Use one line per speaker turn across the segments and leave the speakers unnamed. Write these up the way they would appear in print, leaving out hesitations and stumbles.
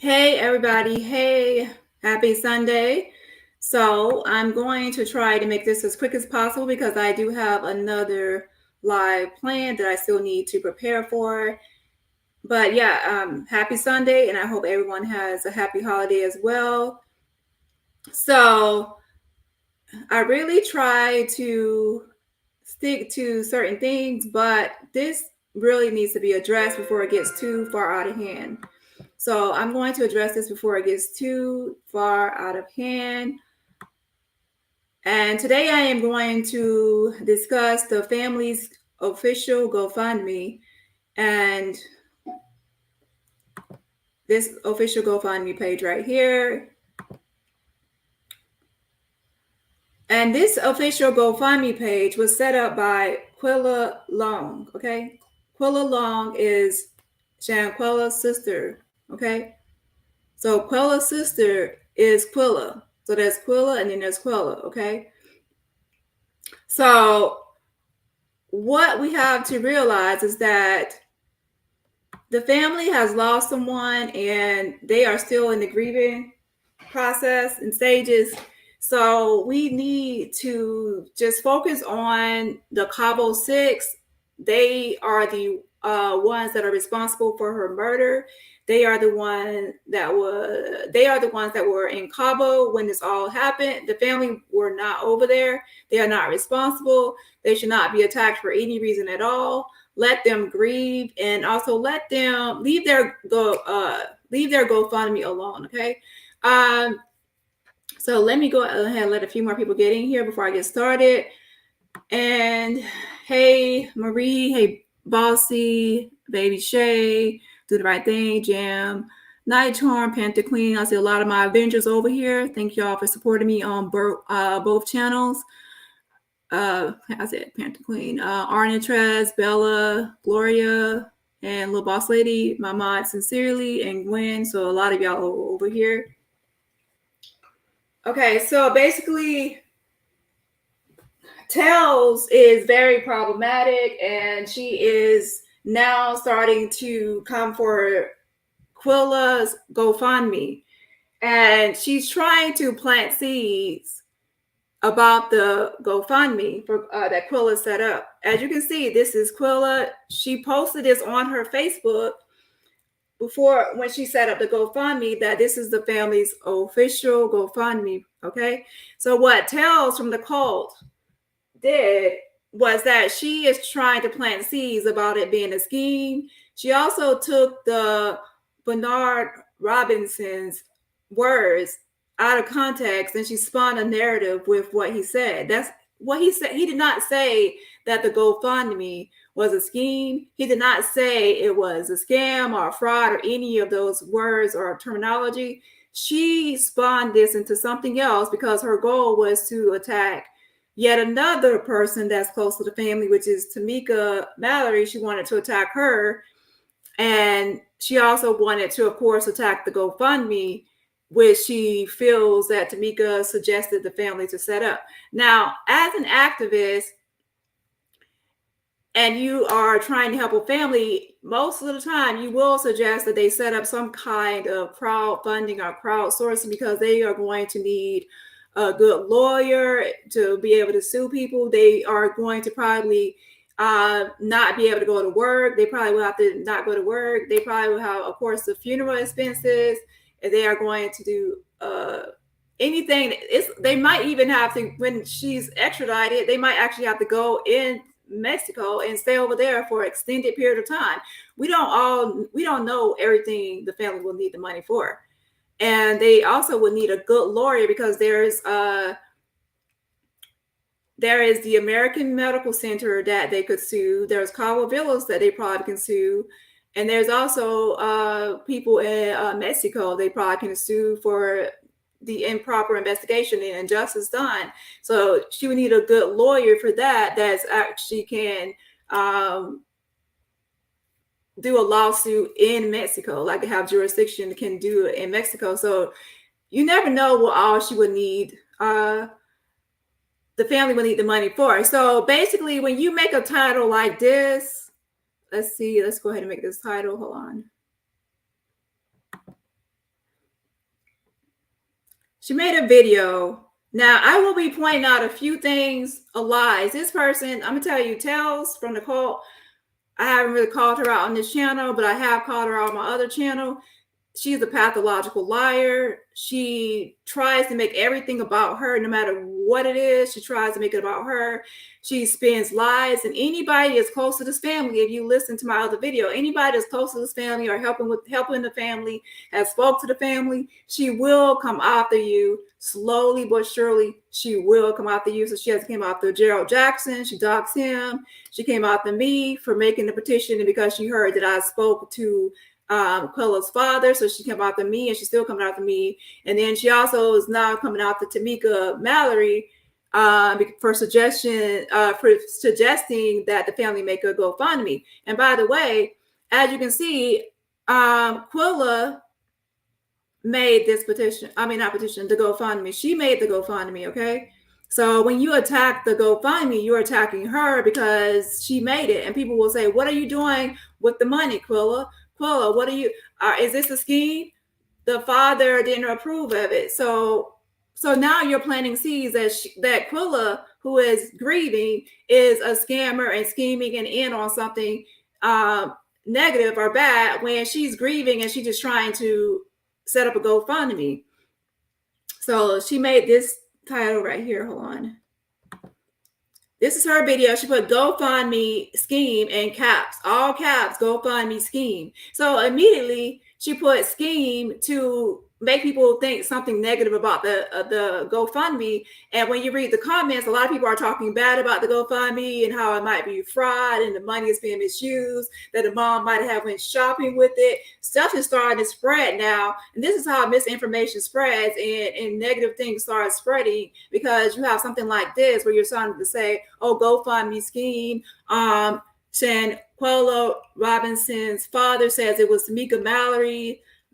Hey, everybody. Hey, happy Sunday. So, I'm going to try to make this as quick as possible because I do have another live plan that I still need to prepare for. But yeah, happy Sunday, and I hope everyone has a happy holiday as well. So, I really try to stick to certain things, but this really needs to be addressed before it gets too far out of hand. So I'm going to address this before it gets too far out of hand. And today I am going to discuss the family's official GoFundMe and this official GoFundMe page right here. And this official GoFundMe page was set up by Quilla Long, okay? Quilla Long is Shanquella's sister, okay? So Quilla's sister is Quilla. So there's Quilla and then there's Quilla, okay? So what we have to realize is that the family has lost someone and they are still in the grieving process and stages. So we need to just focus on the Cabo Six. They are the ones that are responsible for her murder. They are the ones that were in Cabo when this all happened. The family were not over there. They are not responsible. They should not be attacked for any reason at all. Let them grieve and also let them leave their GoFundMe alone. Okay. So let me go ahead and let a few more people get in here before I get started. And hey, Marie, hey, Bossy, Baby Shay, Do the Right Thing, Jam, Night Charm, Panther Queen. I see a lot of my Avengers over here. Thank y'all for supporting me on both channels. I said Panther Queen, Arna Trez, Bella, Gloria, and Little Boss Lady, my mod Sincerely, and Gwen. So a lot of y'all over here. Okay, so basically, Tells is very problematic, and she is now starting to come for Quilla's GoFundMe, and she's trying to plant seeds about the GoFundMe for that Quilla set up. As you can see, this is Quilla. She posted this on her Facebook before when she set up the GoFundMe that this is the family's official GoFundMe. Okay, so what Tells from the cult did was that she is trying to plant seeds about it being a scheme. She also took the Bernard Robinson's words out of context and she spun a narrative with what he said. That's what he said. He did not say that the GoFundMe was a scheme. He did not say it was a scam or a fraud or any of those words or terminology. She spun this into something else because her goal was to attack yet another person that's close to the family, which is Tamika Mallory. She wanted to attack her. And she also wanted to, of course, attack the GoFundMe, which she feels that Tamika suggested the family to set up. Now, as an activist, and you are trying to help a family, most of the time you will suggest that they set up some kind of crowdfunding or crowdsourcing because they are going to need a good lawyer to be able to sue people. They are going to probably not be able to go to work. They probably will have to not go to work. They probably will have, of course, the funeral expenses. And they are going to do anything. They might even have to, when she's extradited, they might actually have to go in Mexico and stay over there for an extended period of time. We don't know everything the family will need the money for. And they also would need a good lawyer because there is the American Medical Center that they could sue. There's Cabo Villas that they probably can sue. And there's also people in Mexico they probably can sue for the improper investigation and injustice done. So she would need a good lawyer for that that's actually can do a lawsuit in Mexico, like have jurisdiction can do it in Mexico. So you never know what all she would need. The family would need the money for. So basically, when you make a title like this, let's go ahead and make this title. Hold on. She made a video. Now, I will be pointing out a few things of lies. This person, I'm going to tell you, Tales from the Cult. I haven't really called her out on this channel, but I have called her out on my other channel. She's a pathological liar. She tries to make everything about her, no matter what it is. She tries to make it about her. She spins lies. And anybody that's close to this family, if you listen to my other video, anybody that's close to this family or helping the family, has spoke to the family, she will come after you slowly but surely. She will come after you. So she has came after Gerald Jackson. She doxed him. She came after me for making the petition, and because she heard that I spoke to Quilla's father, so she came after me, and she's still coming after me. And then she also is now coming after Tamika Mallory for suggesting that the family make a GoFundMe. And by the way, as you can see, Quilla made this petition. I mean, not petition, the GoFundMe. She made the GoFundMe. Okay. So when you attack the GoFundMe, you're attacking her because she made it. And people will say, what are you doing with the money, Quilla? Quilla, what are you, is this a scheme? The father didn't approve of it. So now you're planting seeds that Quilla, who is grieving, is a scammer and scheming and in on something negative or bad, when she's grieving and she's just trying to set up a GoFundMe. So she made this title right here. Hold on. This is her video. She put GoFundMe scheme in caps, all caps, GoFundMe scheme. So immediately she put scheme to make people think something negative about the GoFundMe. And when you read the comments, a lot of people are talking bad about the GoFundMe and how it might be fraud and the money is being misused, that the mom might have went shopping with it. Stuff is starting to spread now. And this is how misinformation spreads and negative things start spreading, because you have something like this where you're starting to say, oh, GoFundMe scheme. Shanquella Robinson's father says it was Tamika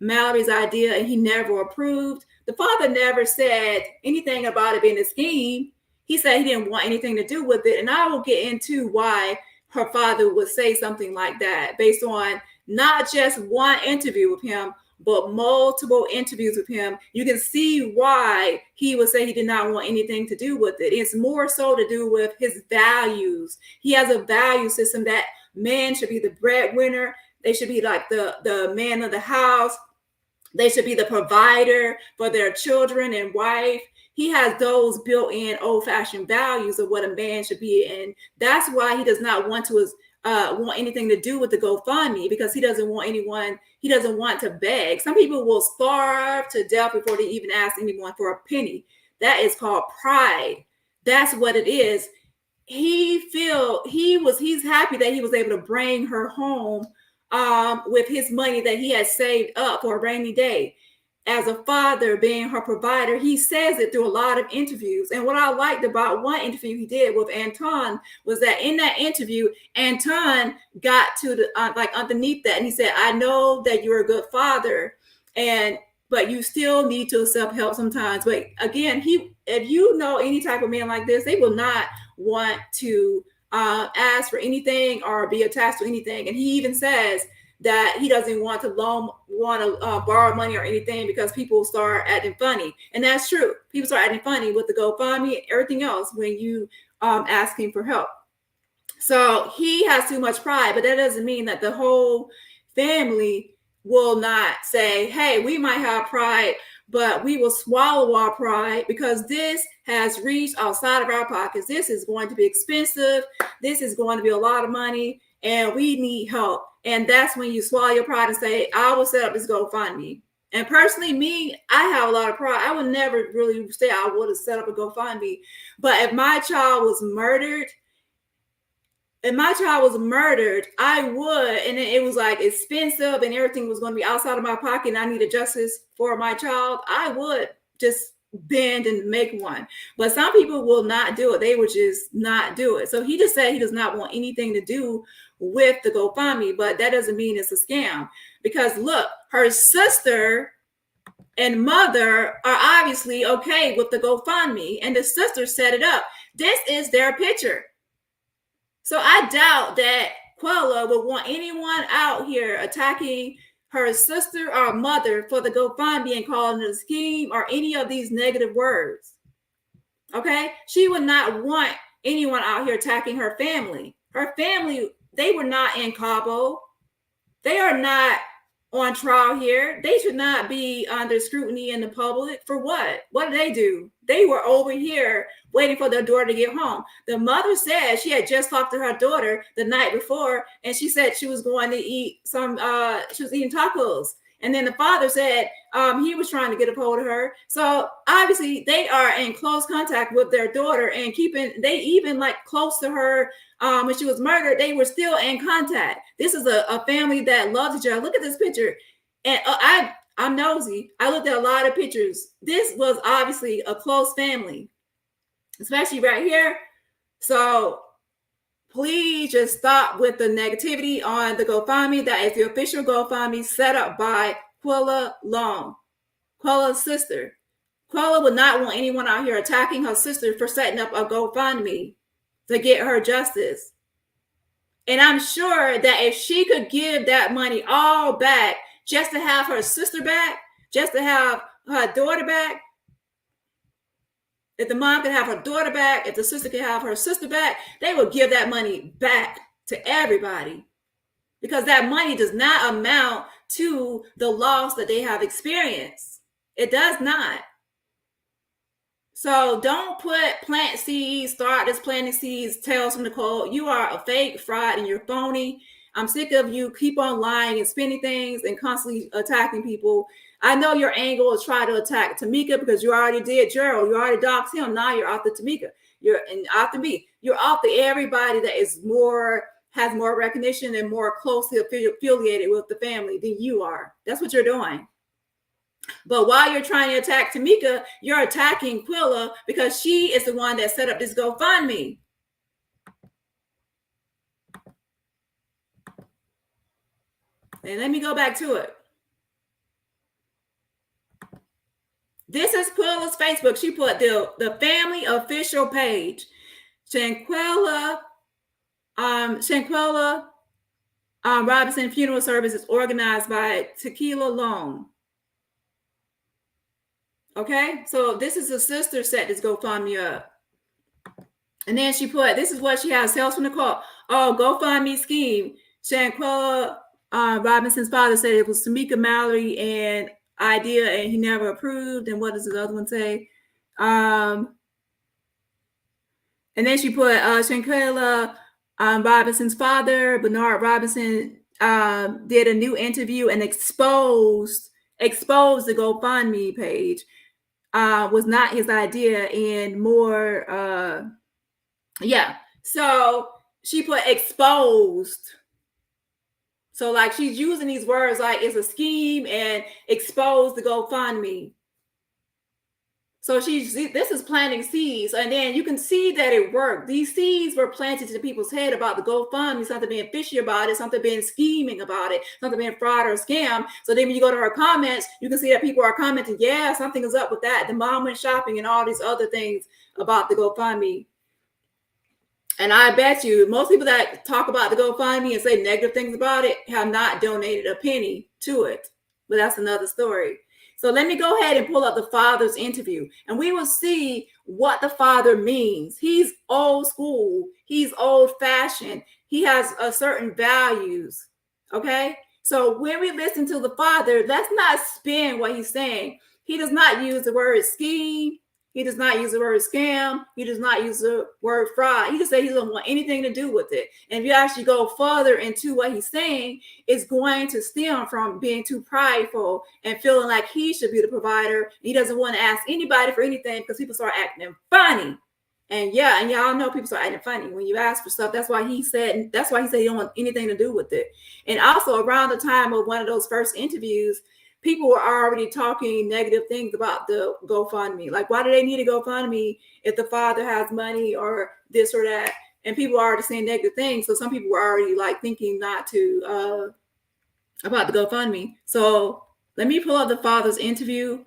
Mallory's idea and he never approved. The father never said anything about it being a scheme. He said he didn't want anything to do with it. And I will get into why her father would say something like that based on not just one interview with him, but multiple interviews with him. You can see why he would say he did not want anything to do with it. It's more so to do with his values. He has a value system that men should be the breadwinner. They should be like the man of the house. They should be the provider for their children and wife. He has those built-in old-fashioned values of what a man should be. And that's why he does not want to want anything to do with the GoFundMe, because he doesn't want to beg. Some people will starve to death before they even ask anyone for a penny. That is called pride. That's what it is. He's happy that he was able to bring her home with his money that he had saved up for a rainy day. As a father, being her provider, he says it through a lot of interviews. And what I liked about one interview he did with Anton was that in that interview, Anton got to the underneath that, and he said, "I know that you're a good father, but you still need to accept help sometimes." But again, if you know any type of man like this, they will not want to ask for anything or be attached to anything. And he even says that he doesn't want to borrow money or anything because people start acting funny. And that's true. People start acting funny with the GoFundMe, everything else, when you asking for help. So he has too much pride, but that doesn't mean that the whole family will not say, hey, we might have pride, but we will swallow our pride because this has reached outside of our pockets. This is going to be expensive. This is going to be a lot of money, and we need help. And that's when you swallow your pride and say, I will set up this GoFundMe. And personally, me, I have a lot of pride. I would never really say I would have set up a GoFundMe. But if my child was murdered, I would, and it was like expensive and everything was going to be outside of my pocket and I needed justice for my child, I would just bend and make one. But some people will not do it. They would just not do it. So he just said he does not want anything to do with the GoFundMe, but that doesn't mean it's a scam, because look, her sister and mother are obviously okay with the GoFundMe, and the sister set it up. This is their picture. So I doubt that Quilla would want anyone out here attacking her sister or mother for the GoFundMe and calling it a scheme or any of these negative words. Okay? She would not want anyone out here attacking her family. Her family, they were not in Cabo. They are not on trial here. They should not be under scrutiny in the public. For what? What did they do? They were over here waiting for their daughter to get home. The mother said she had just talked to her daughter the night before, and she said she was going to eat she was eating tacos. And then the father said he was trying to get a hold of her. So obviously they are in close contact with their daughter and they even like close to her when she was murdered, they were still in contact. This is a family that loves each other. Look at this picture. And I'm nosy. I looked at a lot of pictures. This was obviously a close family, especially right here. So please just stop with the negativity on the GoFundMe. That is the official GoFundMe set up by Quilla Long, Quilla's sister. Quilla would not want anyone out here attacking her sister for setting up a GoFundMe to get her justice. And I'm sure that if she could give that money all back just to have her sister back, just to have her daughter back, if the mom could have her daughter back, if the sister could have her sister back, they would give that money back to everybody, because that money does not amount to the loss that they have experienced. It does not. So don't plant seeds, start this planting seeds, tales from the cold. You are a fake, fraud, and you're phony. I'm sick of you keep on lying and spinning things and constantly attacking people. I know your angle is try to attack Tamika because you already did Gerald. You already doxed him. Now you're after Tamika. You're after me. You're after everybody that has more recognition and more closely affiliated with the family than you are. That's what you're doing. But while you're trying to attack Tamika, you're attacking Quilla because she is the one that set up this GoFundMe. And let me go back to it. This is Quilla's Facebook. She put the family official page. Shanquella Robinson funeral service is organized by Quilla Long. Okay, so this is a sister set this GoFundMe up. And then she put, this is what she has, sales from the call. Oh, GoFundMe scheme. Shanquella Robinson's father said it was Tamika Mallory and idea and he never approved. And what does the other one say? And then she put Shanquella Robinson's father, Bernard Robinson, did a new interview and exposed the GoFundMe page. Was not his idea and more so she put exposed, so like she's using these words like it's a scheme and exposed the GoFundMe. So this is planting seeds, and then you can see that it worked. These seeds were planted to people's head about the GoFundMe, something being fishy about it, something being scheming about it, something being fraud or scam. So then when you go to her comments, you can see that people are commenting, yeah, something is up with that. The mom went shopping and all these other things about the GoFundMe. And I bet you most people that talk about the GoFundMe and say negative things about it have not donated a penny to it. But that's another story. So let me go ahead and pull up the father's interview and we will see what the father means. He's old school. He's old fashioned. He has a certain values. Okay. So when we listen to the father, let's not spin what he's saying. He does not use the word scheme. He does not use the word scam. He does not use the word fraud. He just said he doesn't want anything to do with it. And if you actually go further into what he's saying, it's going to stem from being too prideful and feeling like he should be the provider. He doesn't want to ask anybody for anything because people start acting funny. And y'all know people start acting funny when you ask for stuff. That's why he said he don't want anything to do with it. And also around the time of one of those first interviews, people were already talking negative things about the GoFundMe. Like, why do they need a GoFundMe if the father has money or this or that? And people are already saying negative things. So some people were already like thinking not to about the GoFundMe. So let me pull up the father's interview.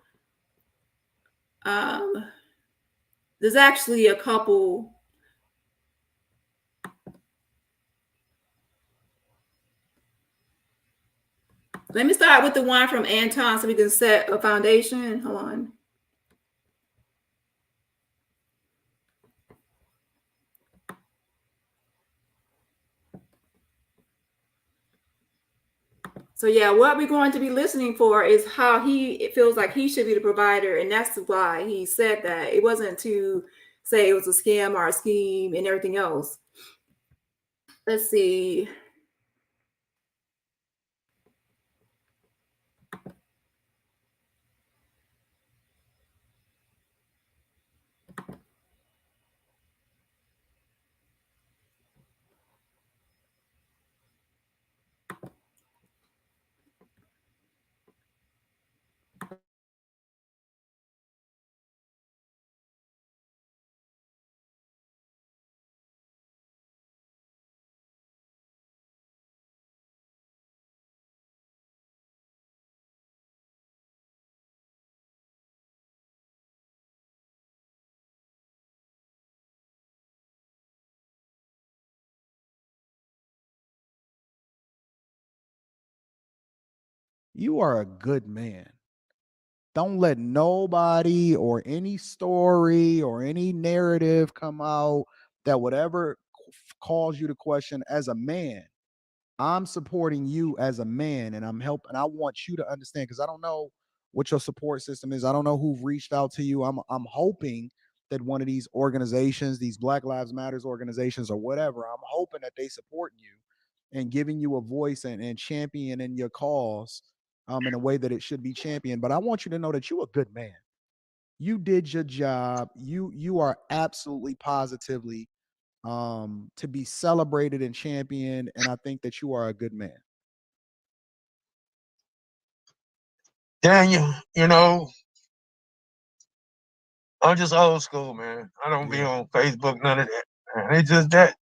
There's actually a couple. Let me start with the one from Anton so we can set a foundation. Hold on. So yeah, what we're going to be listening for is how he feels like he should be the provider, and that's why he said that. It wasn't to say it was a scam or a scheme and everything else. Let's see.
You are a good man. Don't let nobody or any story or any narrative come out that would ever cause you to question as a man. I'm supporting you as a man and I'm helping. I want you to understand because I don't know what your support system is. I don't know who've reached out to you. I'm hoping that one of these organizations, these Black Lives Matters organizations or whatever, I'm hoping that they support you and giving you a voice and championing your cause in a way that it should be championed. But I want you to know that you're a good man. You did your job. You are absolutely positively to be celebrated and championed. And I think that you are a good man.
Daniel, you know, I'm just old school, man. I don't be
Yeah.
on Facebook, none of that. Man. It's just that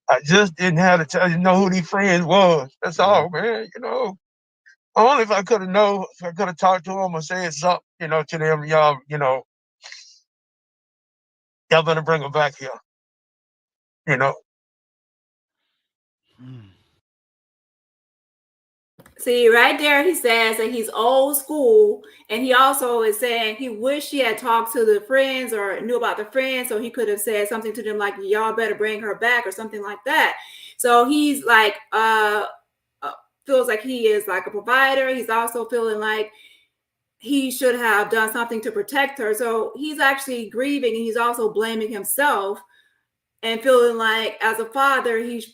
I just didn't have to tell you know who these friends was. That's
Yeah.
all, man. You know, only if I could have known, if I could have talked to them or said something, to them, y'all better bring them back here. You know,
Mm.
See, right there, he says that he's old school, and he also is saying he wished he had talked to the friends or knew about the friends, so he could have said something to them like, "Y'all better bring her back" or something like that. So he's like, feels like he is like a provider. He's also feeling like he should have done something to protect her. So he's actually grieving, and he's also blaming himself and feeling like, as a father, he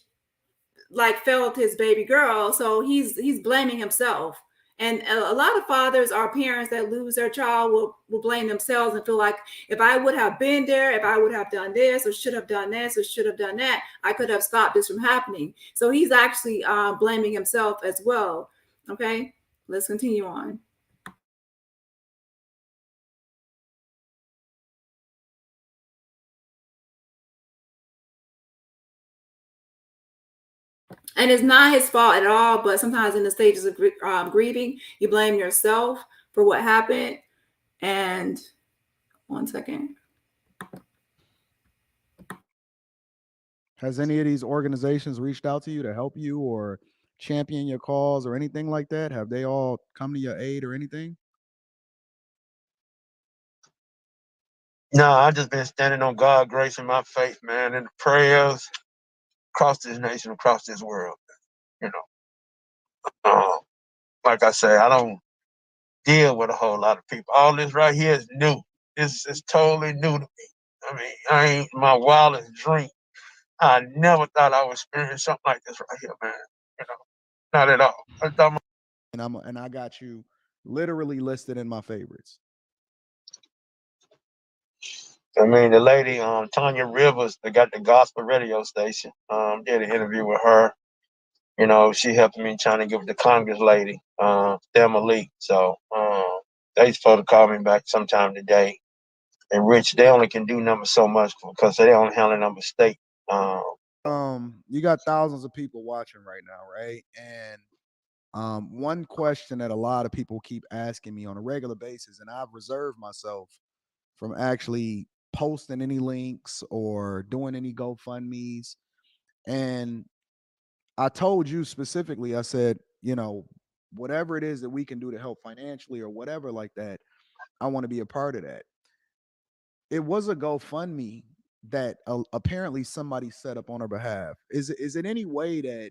like failed his baby girl, so he's blaming himself. And a lot of fathers or parents that lose their child will blame themselves and feel like, if I would have been there, if I would have done this or should have done this or should have done that, I could have stopped this from happening. So he's actually blaming himself as well. Okay, let's continue on. And it's not his fault at all, but sometimes in the stages of grieving, you blame yourself for what happened. And one second.
Has any of these organizations reached out to you to help you or champion your cause or anything like that? Have they all come to your aid or anything?
no, I just been standing on God's grace and my faith, man, and the prayers across this nation, across this world. You know, like I say, I don't deal with a whole lot of people. All this right here is new. This is totally new to me. I mean, I ain't my wildest dream. I never thought I would experience something like this right here, man. You know, not at all. I thought
And I got you literally listed in my favorites.
I mean, the lady, Tanya Rivers, that got the gospel radio station, did an interview with her. You know, she helped me trying to get with the Congress lady, Thelma Lee. So they supposed to call me back sometime today. And Rich, they only can do numbers so much because they only handle number state. Um,
You got thousands of people watching right now, right? And one question that a lot of people keep asking me on a regular basis, and I've reserved myself from actually posting any links or doing any GoFundMe's. And I told you specifically, I said, whatever it is that we can do to help financially or whatever like that, I want to be a part of that. It was a GoFundMe that apparently somebody set up on her behalf. Is it any way that,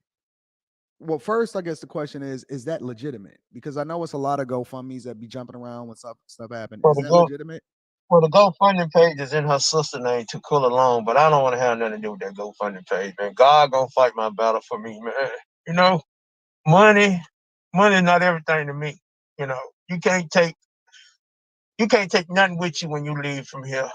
well, first, I guess the question is that legitimate? Because I know it's a lot of GoFundMe's that be jumping around when stuff happen.
Well,
Is that legitimate?
the GoFundMe page is in her sister name to Quilla Long, but I don't want to have nothing to do with that GoFundMe page, man. God gonna fight my battle for me, man. You know, money, money is not everything to me. You know, you can't take nothing with you when you leave from here.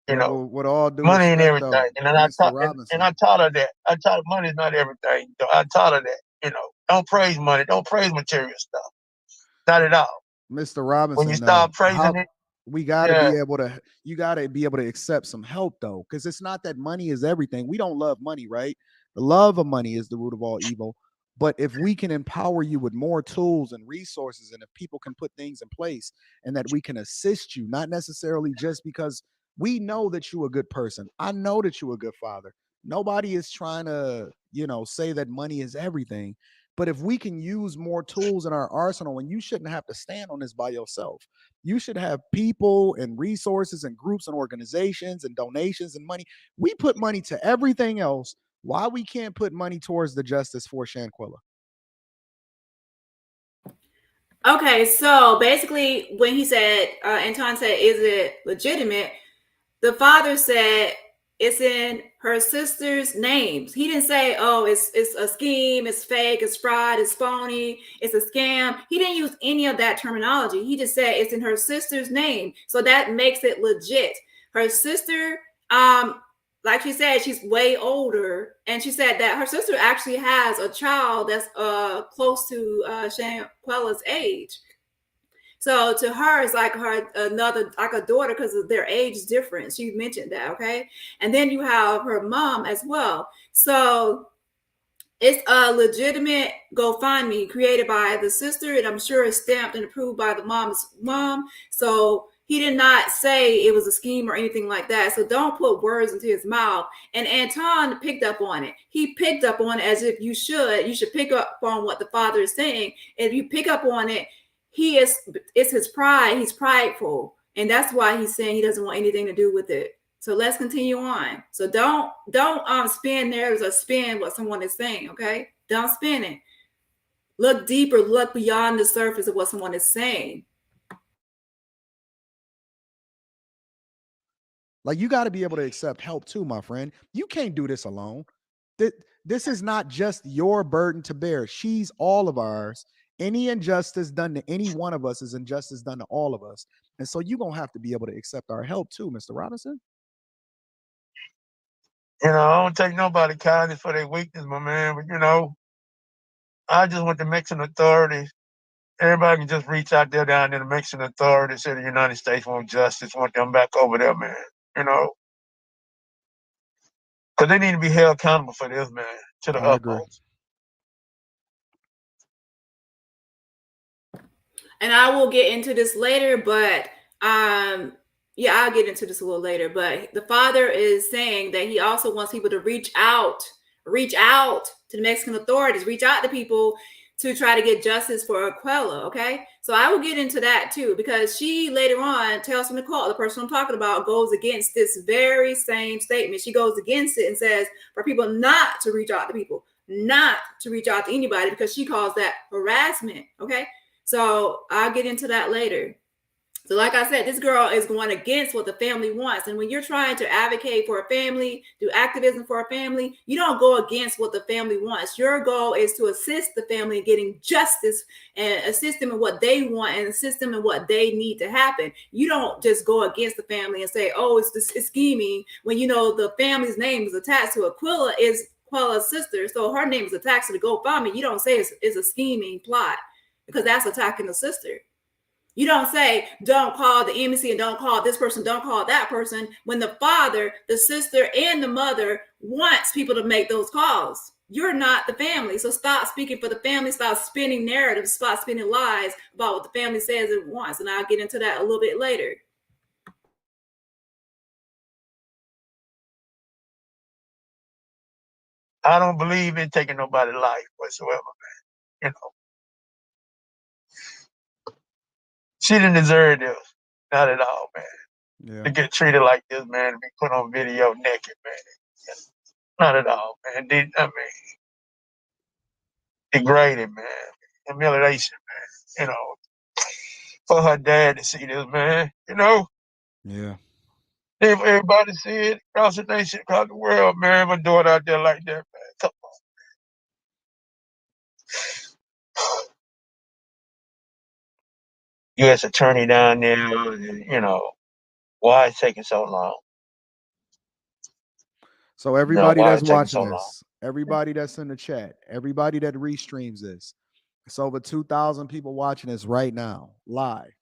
You
Well,
know,
with all due
money ain't
respect,
everything.
though,
And then
Mr.
I
Robinson,
taught her that. I taught her money's not everything. I taught her that. You know, don't praise money. Don't praise material stuff. Not at all.
Mr.
When you
Robinson,
start praising
how
it,
we got to
yeah.
be able to, you got to be able to accept some help though, because it's not that money is everything. We don't love money, right? The love of money is the root of all evil. But if we can empower you with more tools and resources, and if people can put things in place and that we can assist you, not necessarily just because we know that you're a good person. I know that you're a good father. Nobody is trying to, say that money is everything. But if we can use more tools in our arsenal, and you shouldn't have to stand on this by yourself, you should have people and resources and groups and organizations and donations and money. We put money to everything else. Why we can't put money towards the justice for Shanquella?
Okay, so basically, when he said, Anton said, "Is it legitimate?" The father said it's in her sister's names. He didn't say, "Oh, it's a scheme, it's fake, it's fraud, it's phony, it's a scam." He didn't use any of that terminology. He just said it's in her sister's name, so that makes it legit. Her sister, like she said, she's way older, and she said that her sister actually has a child that's close to Shanquella's age. So to her, it's like her another like a daughter because of their age difference. She mentioned that, okay? And then you have her mom as well. So it's a legitimate GoFundMe created by the sister, and I'm sure it's stamped and approved by the mom's mom. So he did not say it was a scheme or anything like that. So don't put words into his mouth. And Anton picked up on it. He picked up on it as if you should. You should pick up on what the father is saying. If you pick up on it, it's his pride. He's prideful. And that's why he's saying he doesn't want anything to do with it. So let's continue on. So don't spin narratives or spin what someone is saying. Okay, don't spin it. Look deeper. Look beyond the surface of what someone is saying.
Like, you got to be able to accept help too, my friend. You can't do this alone. This is not just your burden to bear. She's all of ours. Any injustice done to any one of us is injustice done to all of us. And so you're going to have to be able to accept our help too, Mr. Robinson.
I don't take nobody kindness for their weakness, my man. But I just want the Mexican authorities. Everybody can just reach out there down to the Mexican authorities of the United States want justice, want them back over there, man. You know, because they need to be held accountable for this, man, to the
I agree.
utmost.
And I will get into this later, but yeah, I'll get into this a little later. But the father is saying that he also wants people to reach out to the Mexican authorities, reach out to people to try to get justice for Quilla. Okay, so I will get into that too, because she later on tells from Nicole, the person I'm talking about, goes against this very same statement. She goes against it and says for people not to reach out to people, not to reach out to anybody, because she calls that harassment. Okay, so I'll get into that later. So, like I said, this girl is going against what the family wants. And when you're trying to advocate for a family, do activism for a family, you don't go against what the family wants. Your goal is to assist the family in getting justice and assist them in what they want and assist them in what they need to happen. You don't just go against the family and say, "Oh, it's scheming," when you know the family's name is attached to it. Quilla is Quilla's sister, so her name is attached to the GoFundMe. You don't say it's a scheming plot, because that's attacking the sister. You don't say, "Don't call the embassy and don't call this person, don't call that person," when the father, the sister, and the mother wants people to make those calls. You're not the family. So stop speaking for the family. Stop spinning narratives. Stop spinning lies about what the family says it wants. And I'll get into that a little bit later.
I don't believe in taking nobody's life whatsoever, man. She didn't deserve this. Not at all, man.
Yeah.
To get treated like this, man, to be put on video naked, man. Not at all, man. I mean, degraded, man. Humiliation, man. You know, for her dad to see this, man. You know,
Yeah.
if everybody see it across the nation, across the world, man. My daughter out there like that, man. Come on. U.S. attorney down there, you know, why it's taking so long?
So
No,
everybody
why
that's
it's taking
watching
so long?
this, everybody that's in the chat, everybody that restreams this, it's over 2,000 people watching this right now, live.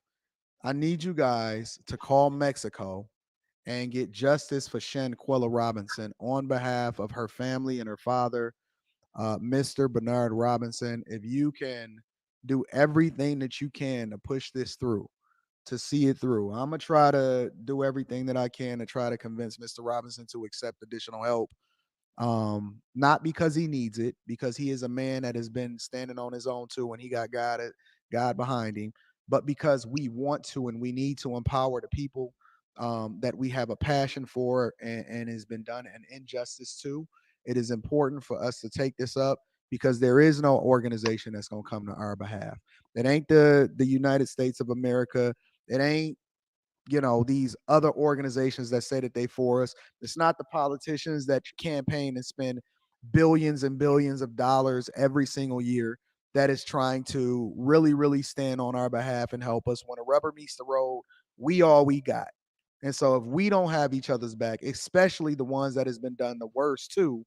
I need you guys to call Mexico and get justice for Shanquella Robinson on behalf of her family and her father, Mr. Bernard Robinson. If you can do everything that you can to push this through, to see it through, I'm going to try to do everything that I can to try to convince Mr. Robinson to accept additional help, not because he needs it, because he is a man that has been standing on his own too, and he got God behind him, but because we want to and we need to empower the people that we have a passion for, and has been done an injustice to. It is important for us to take this up, because there is no organization that's going to come to our behalf. It ain't the United States of America. It ain't, these other organizations that say that they for us. It's not the politicians that campaign and spend billions and billions of dollars every single year that is trying to really, really stand on our behalf and help us. When the rubber meets the road, we all we got. And so if we don't have each other's back, especially the ones that has been done the worst too,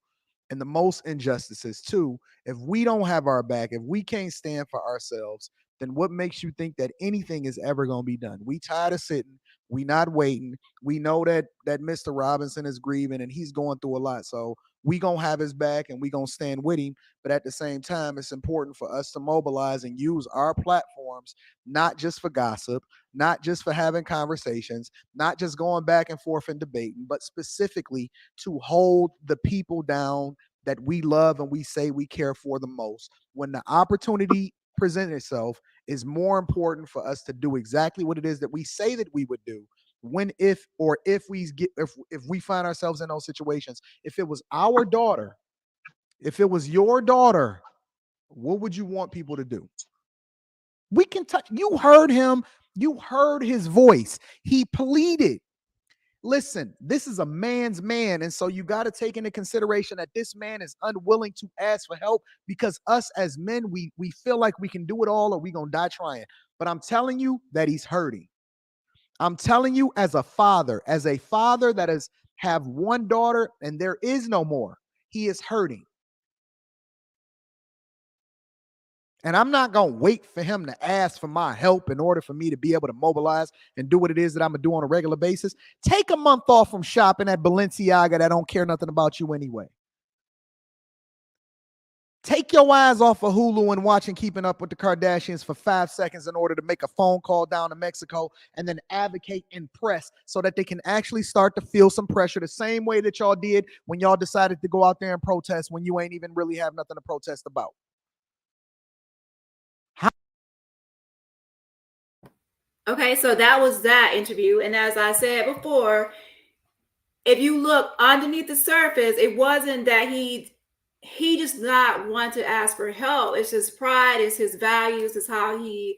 and the most injustices too, if we don't have our back, if we can't stand for ourselves, then what makes you think that anything is ever going to be done? We tired of sitting. We not waiting. We know that Mr. Robinson is grieving and he's going through a lot. So we gonna have his back and we gonna stand with him. But at the same time, it's important for us to mobilize and use our platforms, not just for gossip, not just for having conversations, not just going back and forth and debating, but specifically to hold the people down that we love and we say we care for the most. When the opportunity presents itself, is more important for us to do exactly what it is that we say that we would do, when if we find ourselves in those situations. If it was our daughter, if it was your daughter, what would you want people to do? We can touch. You heard him. You heard his voice. He pleaded. Listen, this is a man's man. And so you got to take into consideration that this man is unwilling to ask for help, because us as men, we feel like we can do it all or we going to die trying. But I'm telling you that he's hurting. I'm telling you, as a father that has have one daughter and there is no more, he is hurting. And I'm not going to wait for him to ask for my help in order for me to be able to mobilize and do what it is that I'm going to do on a regular basis. Take a month off from shopping at Balenciaga that don't care nothing about you anyway. Take your eyes off of Hulu and watching Keeping Up with the Kardashians for 5 seconds in order to make a phone call down to Mexico and then advocate and press so that they can actually start to feel some pressure, the same way that y'all did when y'all decided to go out there and protest when you ain't even really have nothing to protest about.
Okay, so that was that interview. And as I said before, if you look underneath the surface, it wasn't that he just not want to ask for help. It's his pride, it's his values, it's how he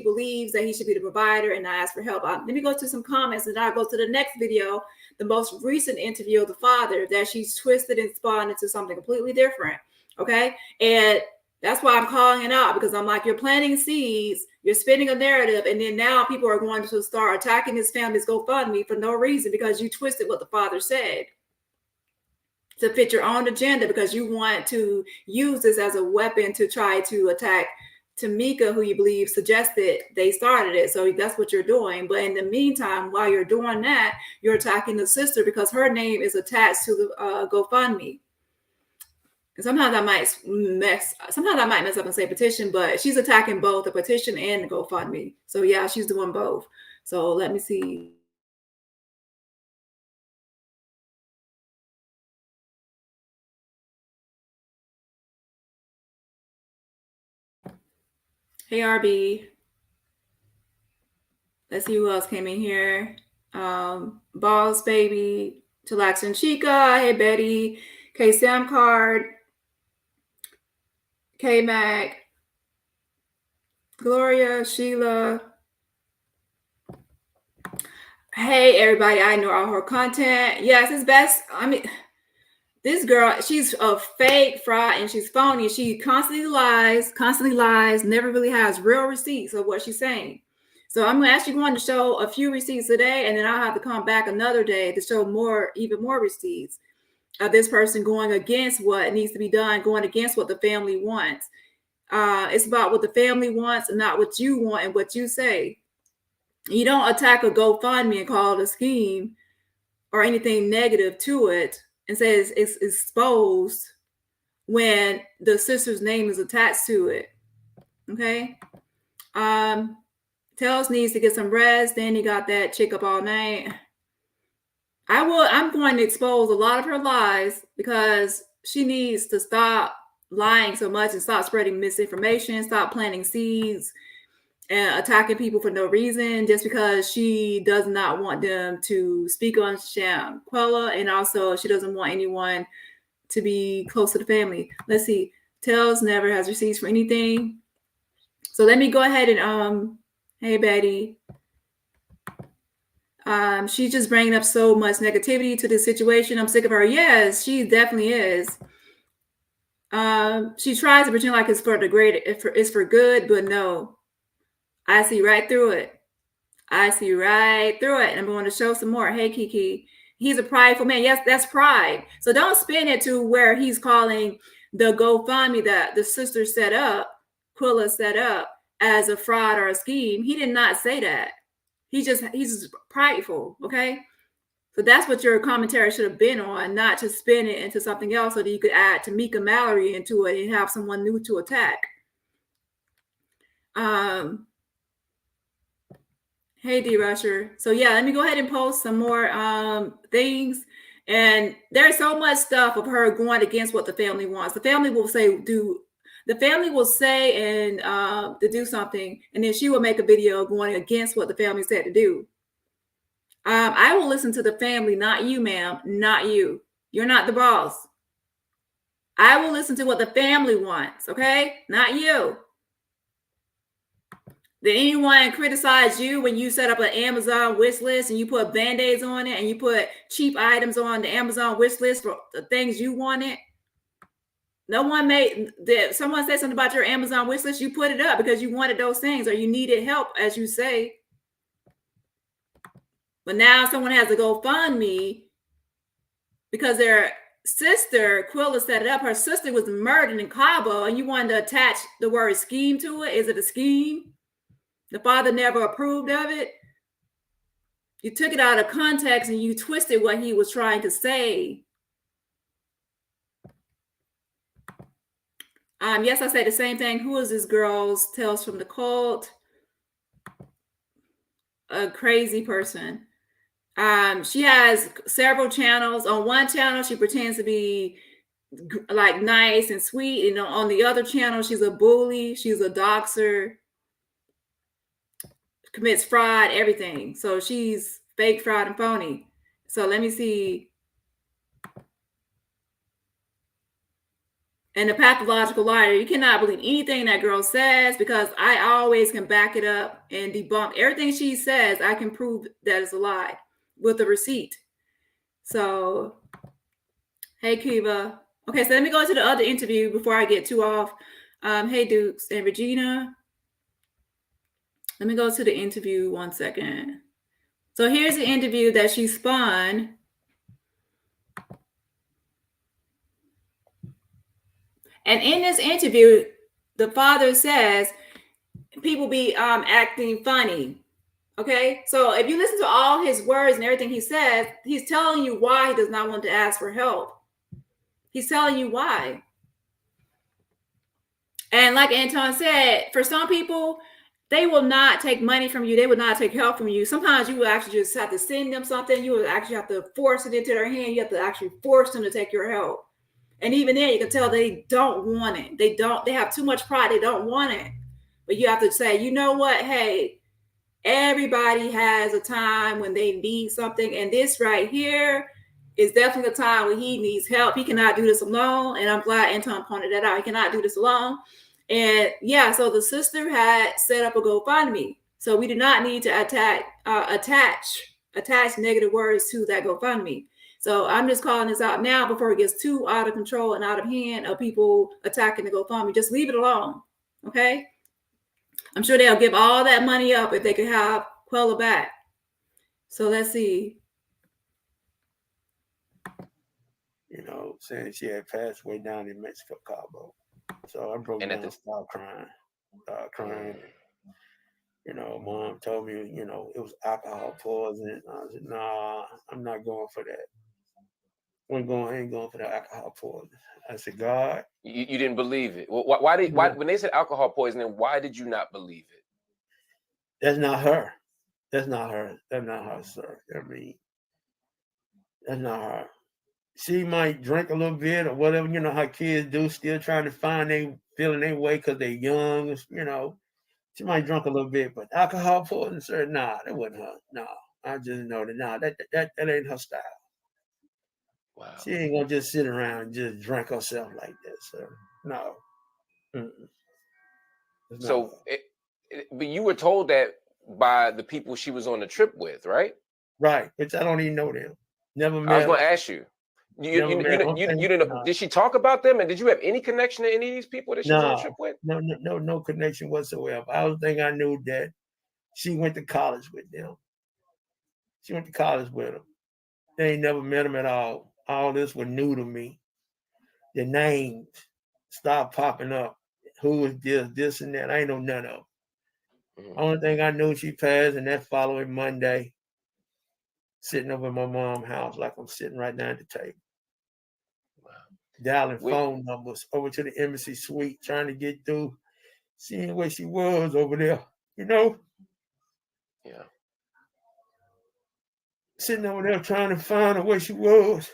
believes that he should be the provider and not ask for help. Let me go to some comments and I'll go to the next video, the most recent interview of the father that she's twisted and spun into something completely different. Okay, and that's why I'm calling it out, because I'm like, you're planting seeds, you're spinning a narrative, and then now people are going to start attacking his family's GoFundMe for no reason, because you twisted what the father said to fit your own agenda, because you want to use this as a weapon to try to attack Tamika, who you believe suggested they started it. So that's what you're doing. But in the meantime, while you're doing that, you're attacking the sister because her name is attached to the GoFundMe. And sometimes I might mess up and say petition, but she's attacking both the petition and the GoFundMe. So yeah, she's doing both. So let me see. Hey RB. Let's see who else came in here. Boss Baby, Chillax and Chica, Hey Betty, K Sam Card, K Mac, Gloria, Sheila. Hey everybody, I know all her content. Yes, it's best. I mean, this girl, she's a fake fraud and she's phony. She constantly lies, never really has real receipts of what she's saying. So I'm actually going to show a few receipts today, and then I'll have to come back another day to show even more receipts of this person going against what needs to be done, going against what the family wants. It's about what the family wants and not what you want and what you say. You don't attack a GoFundMe and call it a scheme or anything negative to it and say it's exposed when the sister's name is attached to it. Okay. Tells needs to get some rest. Dani got that chick up all night. I'm going to expose a lot of her lies because she needs to stop lying so much and stop spreading misinformation, stop planting seeds and attacking people for no reason just because she does not want them to speak on Shanquella, and also she doesn't want anyone to be close to the family. Let's see. Tells never has receipts for anything. So let me go ahead and hey Betty. She's just bringing up so much negativity to this situation. I'm sick of her. Yes, she definitely is. She tries to pretend like it's for the great, it's for good, but no. I see right through it. I see right through it. And I'm going to show some more. Hey, Kiki. He's a prideful man. Yes, that's pride. So don't spin it to where he's calling the GoFundMe that the sister set up, Quilla set up, as a fraud or a scheme. He did not say that. He's just prideful. Okay. So that's what your commentary should have been on, not to spin it into something else so that you could add Tamika Mallory into it and have someone new to attack. Hey, D Rusher. So yeah, let me go ahead and post some more things. And there's so much stuff of her going against what the family wants. The family will say and to do something, and then she will make a video going against what the family said to do. I will listen to the family, not you, ma'am, not you. You're not the boss. I will listen to what the family wants, okay? Not you. Did anyone criticize you when you set up an Amazon wish list and you put Band-Aids on it and you put cheap items on the Amazon wish list for the things you wanted? No one someone said something about your Amazon wish list, you put it up because you wanted those things or you needed help, as you say. But now someone has to GoFundMe because their sister, Quilla, set it up. Her sister was murdered in Cabo, and you wanted to attach the word scheme to it. Is it a scheme? The father never approved of it. You took it out of context and you twisted what he was trying to say. Yes, I say the same thing. Who is this girl's Tales from the Cult? A crazy person. She has several channels. On one channel, she pretends to be like nice and sweet. And on the other channel, she's a bully. She's a doxer. Commits fraud, everything. So she's fake, fraud, and phony. So let me see. And a pathological liar. You cannot believe anything that girl says because I always can back it up and debunk everything she says. I can prove that it's a lie with a receipt. So, hey, Kiva. Okay, so let me go to the other interview before I get too off. Hey, Dukes and Regina. Let me go to the interview 1 second. So here's the interview that she spun. And in this interview, the father says people be acting funny. Okay, so if you listen to all his words and everything he says, he's telling you why he does not want to ask for help. He's telling you why. And like Anton said, for some people, they will not take money from you. They will not take help from you. Sometimes you will actually just have to send them something. You will actually have to force it into their hand. You have to actually force them to take your help. And even then, you can tell they don't want it. They have too much pride. They don't want it. But you have to say, you know what? Hey, Everybody has a time when they need something, and this right here is definitely the time when he needs help. He cannot do this alone, and I'm glad Anton pointed that out. He cannot do this alone. And yeah, so the sister had set up a GoFundMe, so we do not need to attach negative words to that GoFundMe. So I'm just calling this out now before it gets too out of control and out of hand of people attacking the GoFundMe. Just leave it alone, okay? I'm sure they'll give all that money up if they could have Quilla back. So let's see.
You know, saying she had passed away down in Mexico, Cabo. So I broke down, started crying. You know, mom told me, you know, it was alcohol poisoning. I said, nah, I'm not going for that. I ain't going for the alcohol poisoning. I said, God.
You didn't believe it. Why when they said alcohol poisoning, why did you not believe it?
That's not her. That's not her. That's not her, sir. I mean, that's not her. She might drink a little bit or whatever, you know how kids do, still trying to find feeling their way because they're young, you know. She might drink a little bit, but alcohol poisoning, sir, nah, that wasn't her. No, I just know that, nah, that ain't her style. Wow. She ain't gonna just sit around and just drink herself like that, sir. No.
So, but you were told that by the people she was on the trip with, right?
Right, which I don't even know them. Never met.
I was going to ask you. You didn't know. Did she talk about them, and did you have any connection to any of these people that she was on the trip with?
No connection whatsoever. I don't think I knew that she went to college with them. She went to college with them. They ain't never met them at all. All this was new to me. The names stopped popping up. Who was this and that? I ain't know none of them. Only thing I knew, she passed, and that following Monday, sitting over at my mom's house like I'm sitting right now at the table. Wow. Dialing phone numbers over to the embassy suite, trying to get through, seeing where she was over there, you know?
Yeah.
Sitting over there trying to find her where she was.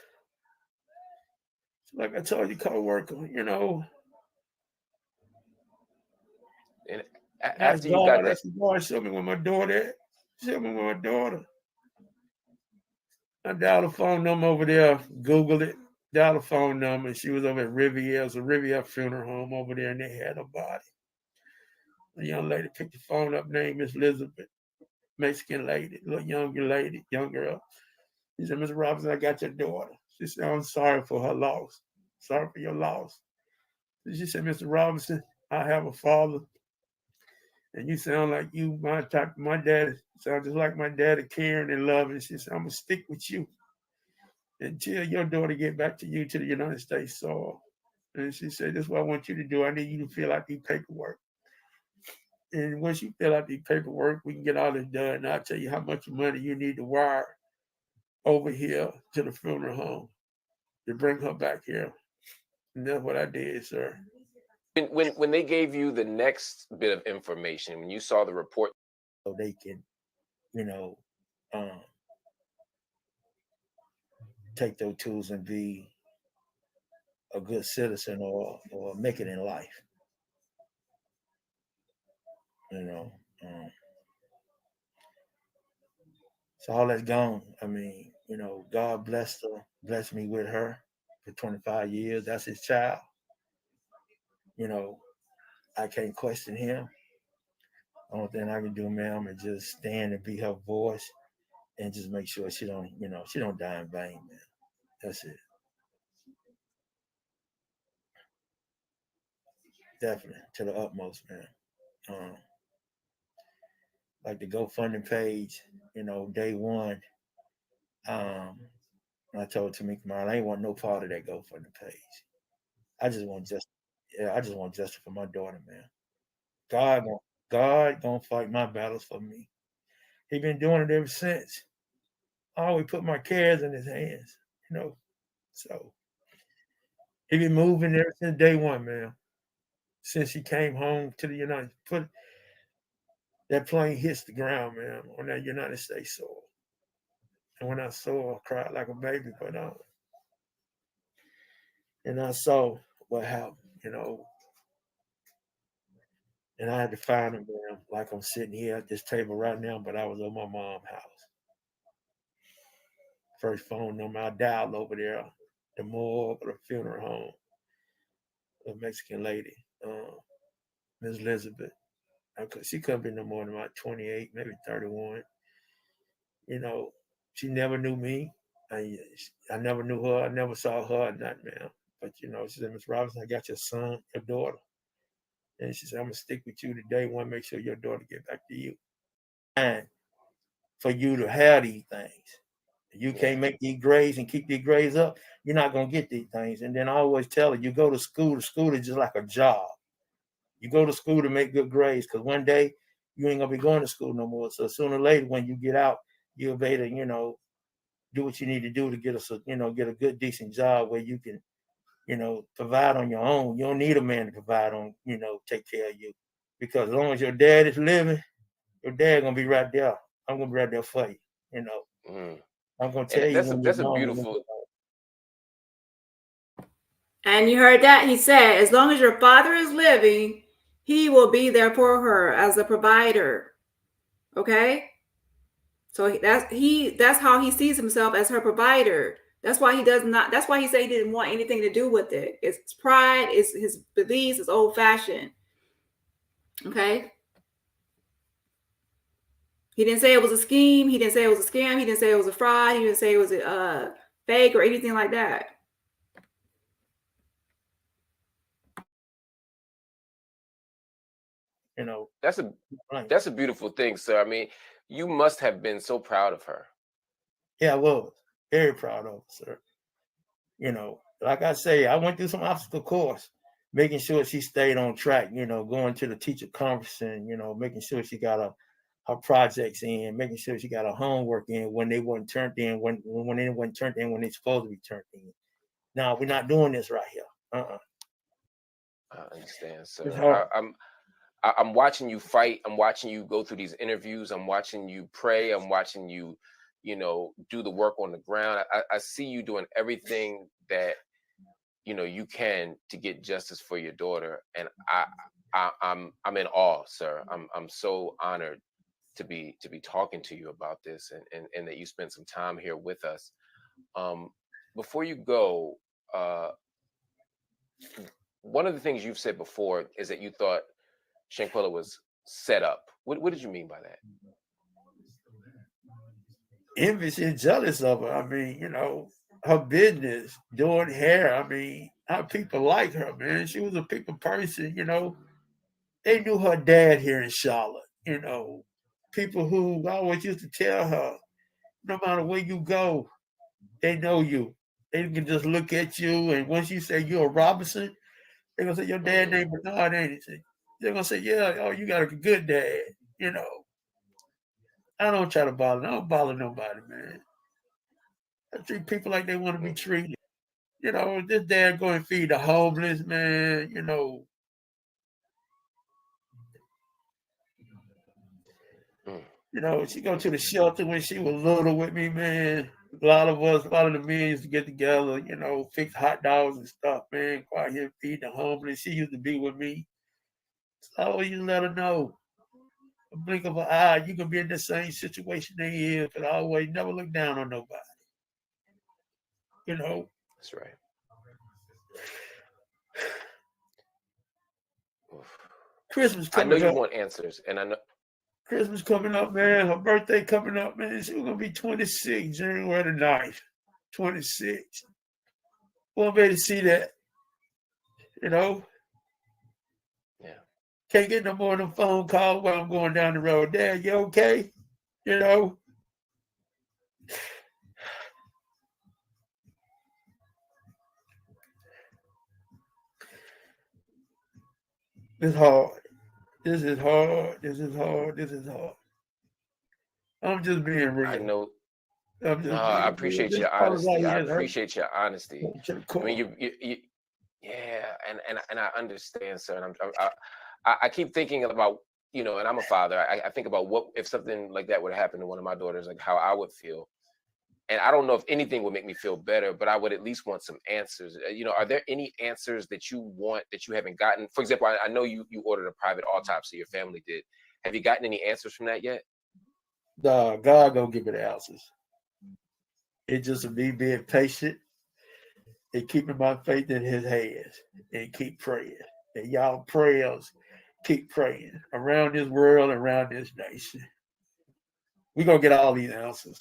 Like I told you, co-worker, you know.
And after you got that,
God showed me where my daughter at. Showed me where my daughter. I dialed the phone number over there, Googled it, dialed the phone number, and she was over at Riviera. It was a Riviera funeral home over there, and they had her body. The young lady picked the phone up, name Miss Elizabeth, Mexican lady, little younger lady, young girl. She said, Mr. Robinson, I got your daughter. She said, I'm sorry for her loss. Sorry for your loss. She said, Mr. Robinson, I have a father. And you sound like you, my dad sound just like my daddy, caring and loving. She said, I'm going to stick with you until your daughter get back to you, to the United States soil. And she said, this is what I want you to do. I need you to fill out the paperwork. And once you fill out the paperwork, we can get all this done. And I'll tell you how much money you need to wire over here to the funeral home to bring her back here. And that's what I did, sir.
When they gave you the next bit of information, when you saw the report,
so they can, you know, take those tools and be a good citizen or make it in life. You know, so all that's gone. I mean, you know, God blessed me with her for 25 years. That's his child. You know, I can't question him. Only thing I can do, ma'am, is just stand and be her voice and just make sure she don't die in vain, man. That's it. Definitely, to the utmost, man. Like the GoFundMe page, you know, day one, I told Tamika Marley, I ain't want no part of that GoFundMe page. I just want justice for my daughter, man. God gonna fight my battles for me. He been doing it ever since. I always put my cares in his hands, you know. So he been moving ever since day one, man. Since he came home to the United States, that plane hits the ground, man, on that United States soil. And when I saw her, I cried like a baby, but and I saw what happened, you know. And I had to find him, man, like I'm sitting here at this table right now, but I was at my mom's house. First phone number I dialed over there, the morgue or the funeral home, a Mexican lady, Miss Elizabeth. She couldn't be no more than about 28, maybe 31. You know, she never knew me. I never knew her. I never saw her or nothing, man. But, you know, she said, Miss Robinson, I got your son, your daughter. And she said, I'm going to stick with you today. I want to make sure your daughter get back to you. And for you to have these things, you can't make these grades and keep these grades up, you're not going to get these things. And then I always tell her, you go to school is just like a job. You go to school to make good grades because one day you ain't going to be going to school no more. So sooner or later, when you get out, you'll be able to, you know, do what you need to do to get get a good, decent job where you can, you know, provide on your own. You don't need a man to provide on, you know, take care of you. Because as long as your dad is living, your dad going to be right there. I'm going to be right there for you, you know. I'm going to tell you when
that's a beautiful.
And you heard that? He said, as long as your father is living, he will be there for her as a provider. Okay? So that's how he sees himself, as her provider. That's why he said he didn't want anything to do with it. It's pride, it's his beliefs, it's old fashioned. Okay? He didn't say it was a scheme, he didn't say it was a scam, he didn't say it was a fraud, he didn't say it was a fake or anything like that.
You know,
that's a beautiful thing, sir. I mean, you must have been so proud of her.
Yeah, I was very proud of her, sir. You know, like I say, I went through some obstacle course, making sure she stayed on track, you know, going to the teacher conference and, you know, making sure she got her projects in, making sure she got her homework in when they weren't turned in, when they weren't turned in when they're supposed to be turned in. Now, we're not doing this right here.
I understand, sir. I'm watching you fight. I'm watching you go through these interviews. I'm watching you pray. I'm watching you, you know, do the work on the ground. I see you doing everything that, you know, you can to get justice for your daughter. And I'm in awe, sir. I'm so honored to be talking to you about this and that you spent some time here with us. Before you go, one of the things you've said before is that you thought Shanquella was set up. What did you mean by that?
Envious and jealous of her. I mean, you know, her business, doing hair. I mean, how people like her, man. She was a people person, you know. They knew her dad here in Charlotte, you know. People who always used to tell her, no matter where you go, they know you. They can just look at you, and once you say you're a Robinson, they're gonna say your dad named Bernard, ain't it? They're gonna say, yeah, oh, you got a good dad, you know. I don't try to bother. I don't bother nobody, man. I treat people like they want to be treated. You know, this dad go and feed the homeless, man, you know. You know, she go to the shelter when she was little with me, man. A lot of the men used to get together, you know, fix hot dogs and stuff, man. Go out here feed the homeless. She used to be with me. So I always used to let her know. A blink of an eye, you can be in the same situation they is, but I always never look down on nobody. You know?
That's right.
Christmas
coming up. I know you want answers, and I know
Christmas coming up, man. Her birthday coming up, man. She was gonna be 26, January the 9th. 26. Won't be able to see that. You know?
Yeah.
Can't get no more than a phone call while I'm going down the road. Dad, you okay? You know? It's hard. This is hard. This is hard. This is hard. I'm just being real.
I know. I appreciate your honesty. I appreciate your honesty. I mean, you yeah, and I understand, sir. And I keep thinking about, you know, and I'm a father. I think about what if something like that would happen to one of my daughters, like how I would feel. And I don't know if anything would make me feel better, but I would at least want some answers. You know, are there any answers that you want that you haven't gotten? For example, I know you ordered a private autopsy, your family did. Have you gotten any answers from that yet?
God gonna give me the answers. It's just me being patient and keeping my faith in his hands and keep praying. And y'all prayers, keep praying around this world, around this nation. We're gonna get all these answers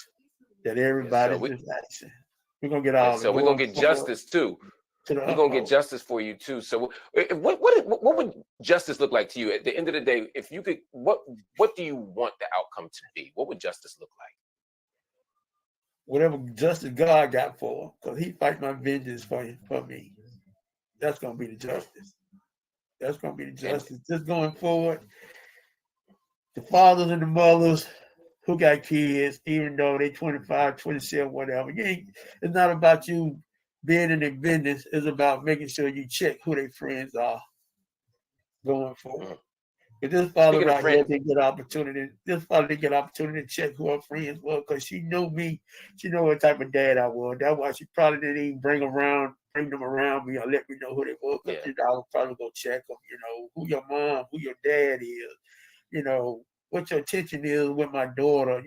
that everybody's just asking. We're gonna get all.
So we're gonna get justice too. We're gonna get justice for you too. So what would justice look like to you at the end of the day? If you could, what do you want the outcome to be? What would justice look like?
Whatever justice God got for him, because he fight my vengeance for me. That's gonna be the justice. That's gonna be the justice. Just going forward, the fathers and the mothers who got kids, even though they 25, 27, whatever, it's not about you being in their business. It's about making sure you check who their friends are going forward. If this father right here didn't get opportunity, to check who her friends were, because she knew me. She knew what type of dad I was. That's why she probably didn't even bring them around me or let me know who they were. Because I was probably go check them, who your mom, who your dad is, what your attention is with my daughter,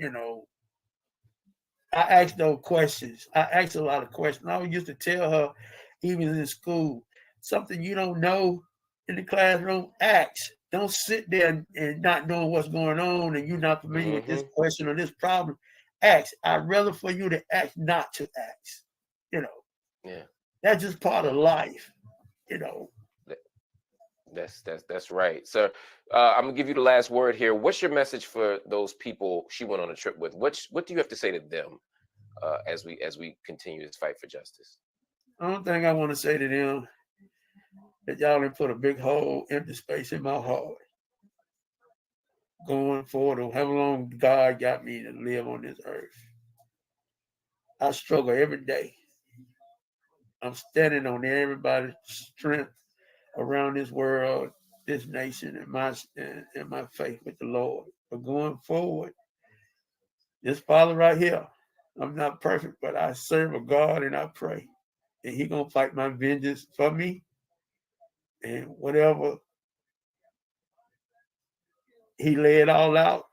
I asked those questions. I asked a lot of questions. I used to tell her, even in school, something you don't know in the classroom, ask. Don't sit there and not know what's going on and you're not familiar with this question or this problem. Ask. I'd rather for you to ask not to ask. That's just part of life,
That's right. So I'm gonna give you the last word here. What's your message for those people she went on a trip with? What do you have to say to them as we continue this fight for justice?
I don't think I want to say to them that y'all done put a big hole, empty space in my heart. Going forward, or however long God got me to live on this earth. I struggle every day. I'm standing on everybody's strength around this world, this nation, and my faith with the Lord. But going forward, this Father right here, I'm not perfect, but I serve a God and I pray. And He gonna fight my vengeance for me. And whatever He lay it all out,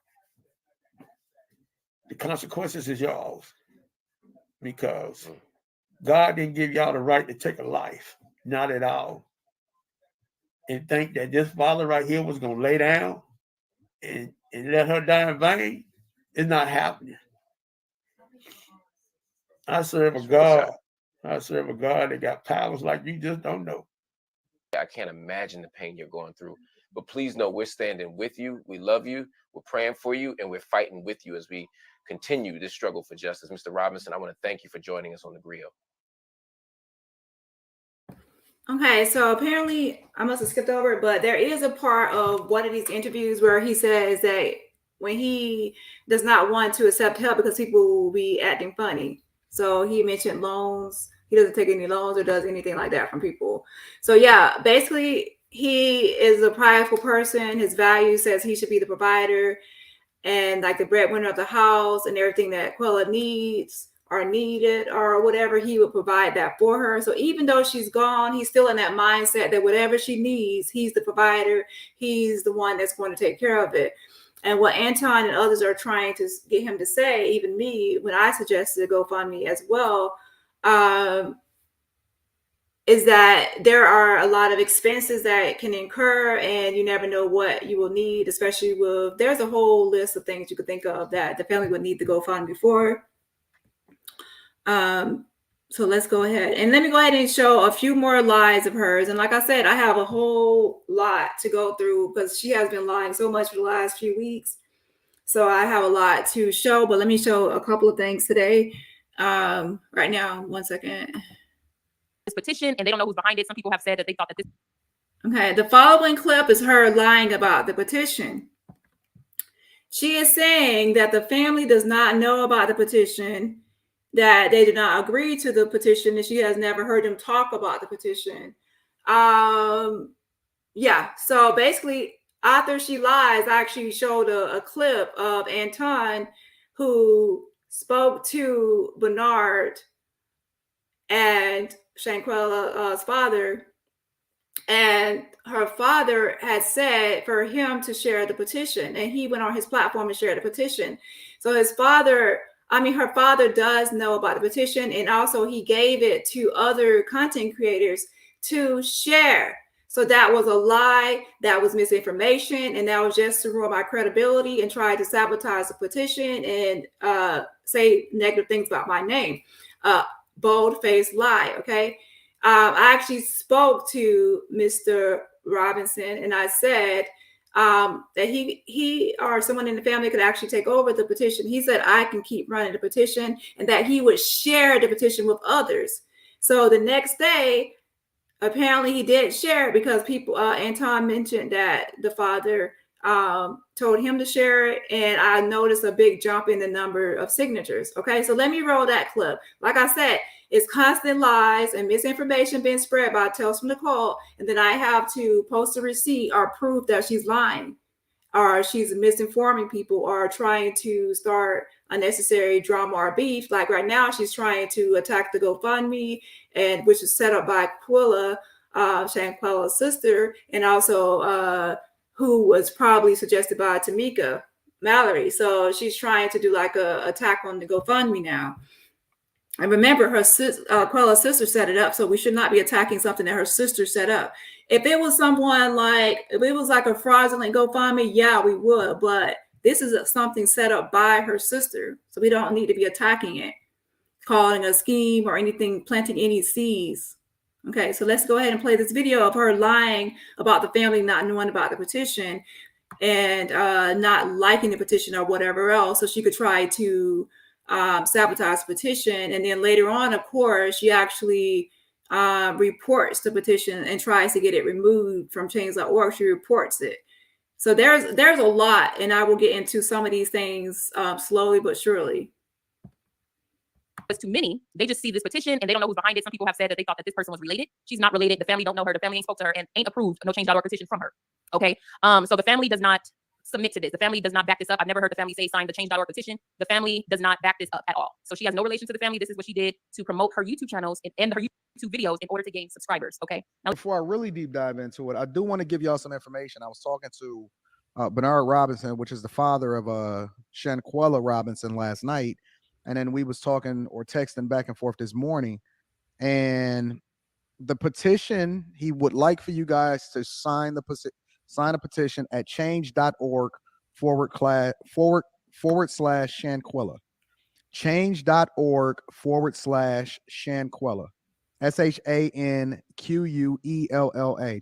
the consequences is yours. Because God didn't give y'all the right to take a life. Not at all. And think that this father right here was gonna lay down and let her die in vain. It's not happening. I serve a God. I serve a God that got powers like you just don't know.
I can't imagine the pain you're going through. But please know we're standing with you. We love you. We're praying for you. And we're fighting with you as we continue this struggle for justice. Mr. Robinson, I want to thank you for joining us on The Griot.
Okay, so apparently I must have skipped over it, but there is a part of one of these interviews where he says that when he does not want to accept help because people will be acting funny. So he mentioned loans. He doesn't take any loans or does anything like that from people. So yeah, basically he is a prideful person. His value says he should be the provider and like the breadwinner of the house and everything that Quilla needs or needed or whatever, he would provide that for her. So even though she's gone, he's still in that mindset that whatever she needs, he's the provider. He's the one that's going to take care of it. And what Anton and others are trying to get him to say, even me, when I suggested GoFundMe as well, is that there are a lot of expenses that can incur and you never know what you will need, especially with, there's a whole list of things you could think of that the family would need to GoFundMe for. So let's go ahead and let me go ahead and show a few more lies of hers. And like I said, I have a whole lot to go through because she has been lying so much for the last few weeks. So I have a lot to show, but let me show a couple of things today. Right now, 1 second.
This petition and they don't know who's behind it. Some people have said that they thought that this.
Okay, the following clip is her lying about the petition. She is saying that the family does not know about the petition, that they did not agree to the petition, and she has never heard them talk about the petition. Yeah, so basically, after she lies, I actually showed a clip of Anton who spoke to Bernard and Shanquella's father, and her father had said for him to share the petition, and he went on his platform and shared the petition. So her father does know about the petition, and also he gave it to other content creators to share. So that was a lie, that was misinformation, and that was just to ruin my credibility and try to sabotage the petition and say negative things about my name. Bold-faced lie, okay? I actually spoke to Mr. Robinson, and I said that he or someone in the family could actually take over the petition. He said I can keep running the petition, and that he would share the petition with others. So the next day, apparently he did share it because people, Anton mentioned that the father told him to share it, and I noticed a big jump in the number of signatures. Okay, so let me roll that clip. Like I said, it's constant lies and misinformation being spread by Tales from Nicole, and then I have to post a receipt or proof that she's lying, or she's misinforming people, or trying to start unnecessary drama or beef. Like right now, she's trying to attack the GoFundMe, and which is set up by Quilla, Shanquella's sister, and also who was probably suggested by Tamika Mallory. So she's trying to do like a attack on the GoFundMe now. And remember, her Quilla's sister set it up, so we should not be attacking something that her sister set up. If it was someone if it was like a fraudulent GoFundMe, yeah, we would. But this is something set up by her sister, so we don't need to be attacking it, calling a scheme or anything, planting any seeds. Okay, so let's go ahead and play this video of her lying about the family not knowing about the petition and not liking the petition or whatever else, so she could try to sabotage the petition. And then later on, of course, she actually reports the petition and tries to get it removed from change.org. She reports it. So there's a lot, and I will get into some of these things slowly but surely.
Too many. They just see this petition and they don't know who's behind it. Some people have said that they thought that this person was related. She's not related. The family don't know her. The family ain't spoke to her and ain't approved a no change.org petition from her. Okay. So the family does not submit to this. The family does not back this up. I've never heard the family say sign the change.org petition. The family does not back this up at all. So she has no relation to the family. This is what she did to promote her YouTube channels and her YouTube videos in order to gain subscribers. Okay. Now,
before I really deep dive into it, I do want to give y'all some information. I was talking to Bernard Robinson, which is the father of Shanquella Robinson, last night. And then we was talking or texting back and forth this morning. And the petition, he would like for you guys to sign a petition at change.org/Shanquella. Change.org/Shanquella. SHANQUELLA.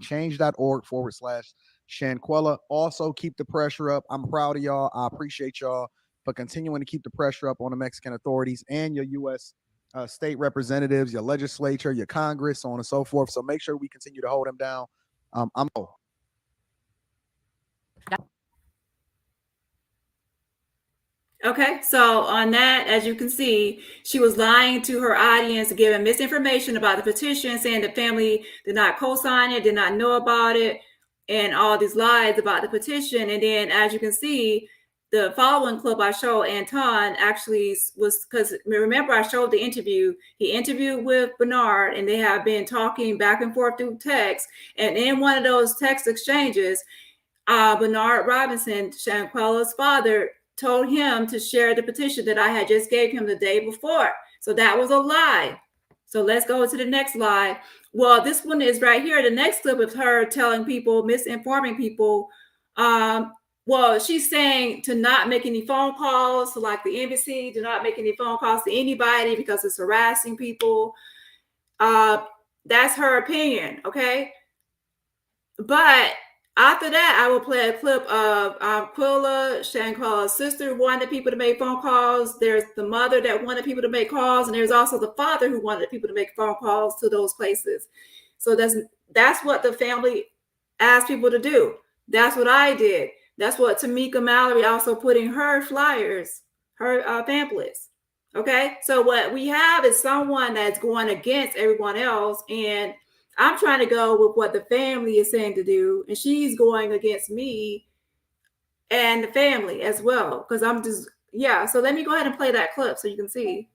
Change.org/Shanquella. Also, keep the pressure up. I'm proud of y'all. I appreciate y'all for continuing to keep the pressure up on the Mexican authorities and your U.S. State representatives, your legislature, your Congress, so on and so forth. So make sure we continue to hold them down.
Okay, so on that, as you can see, she was lying to her audience, giving misinformation about the petition, saying the family did not co-sign it, did not know about it, and all these lies about the petition. And then, as you can see, the following clip I showed, Anton actually was, because remember I showed the interview. He interviewed with Bernard, and they have been talking back and forth through text. And in one of those text exchanges, Bernard Robinson, Shanquella's father, told him to share the petition that I had just gave him the day before. So that was a lie. So let's go to the next lie. Well, this one is right here. The next clip is her telling people, misinforming people. Well, she's saying to not make any phone calls to like the embassy, do not make any phone calls to anybody because it's harassing people. That's her opinion, okay? But after that, I will play a clip of Quilla, Shanquella's sister, wanted people to make phone calls. There's the mother that wanted people to make calls, and there's also the father who wanted people to make phone calls to those places. So that's what the family asked people to do. That's what I did. That's what Tamika Mallory also put in her flyers, her pamphlets. Okay, so what we have is someone that's going against everyone else, and I'm trying to go with what the family is saying to do, and she's going against me and the family as well, because I'm just Yeah, so let me go ahead and play that clip so you can see.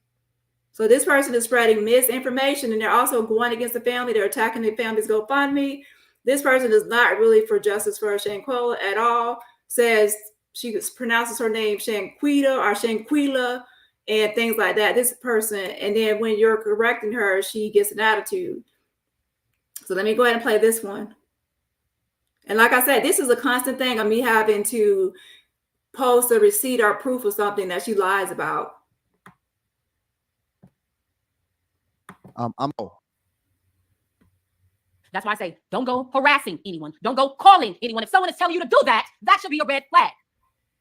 So this person is spreading misinformation, and they're also going against the family. They're attacking the family's GoFundMe. This person is not really for justice for Shanquella at all. Says she pronounces her name Shanquella or Shanquella and things like that. This person, and then when you're correcting her, she gets an attitude. So let me go ahead and play this one. And like I said, this is a constant thing of me having to post a receipt or proof of something that she lies about.
That's why I say, don't go harassing anyone. Don't go calling anyone. If someone is telling you to do that, that should be a red flag.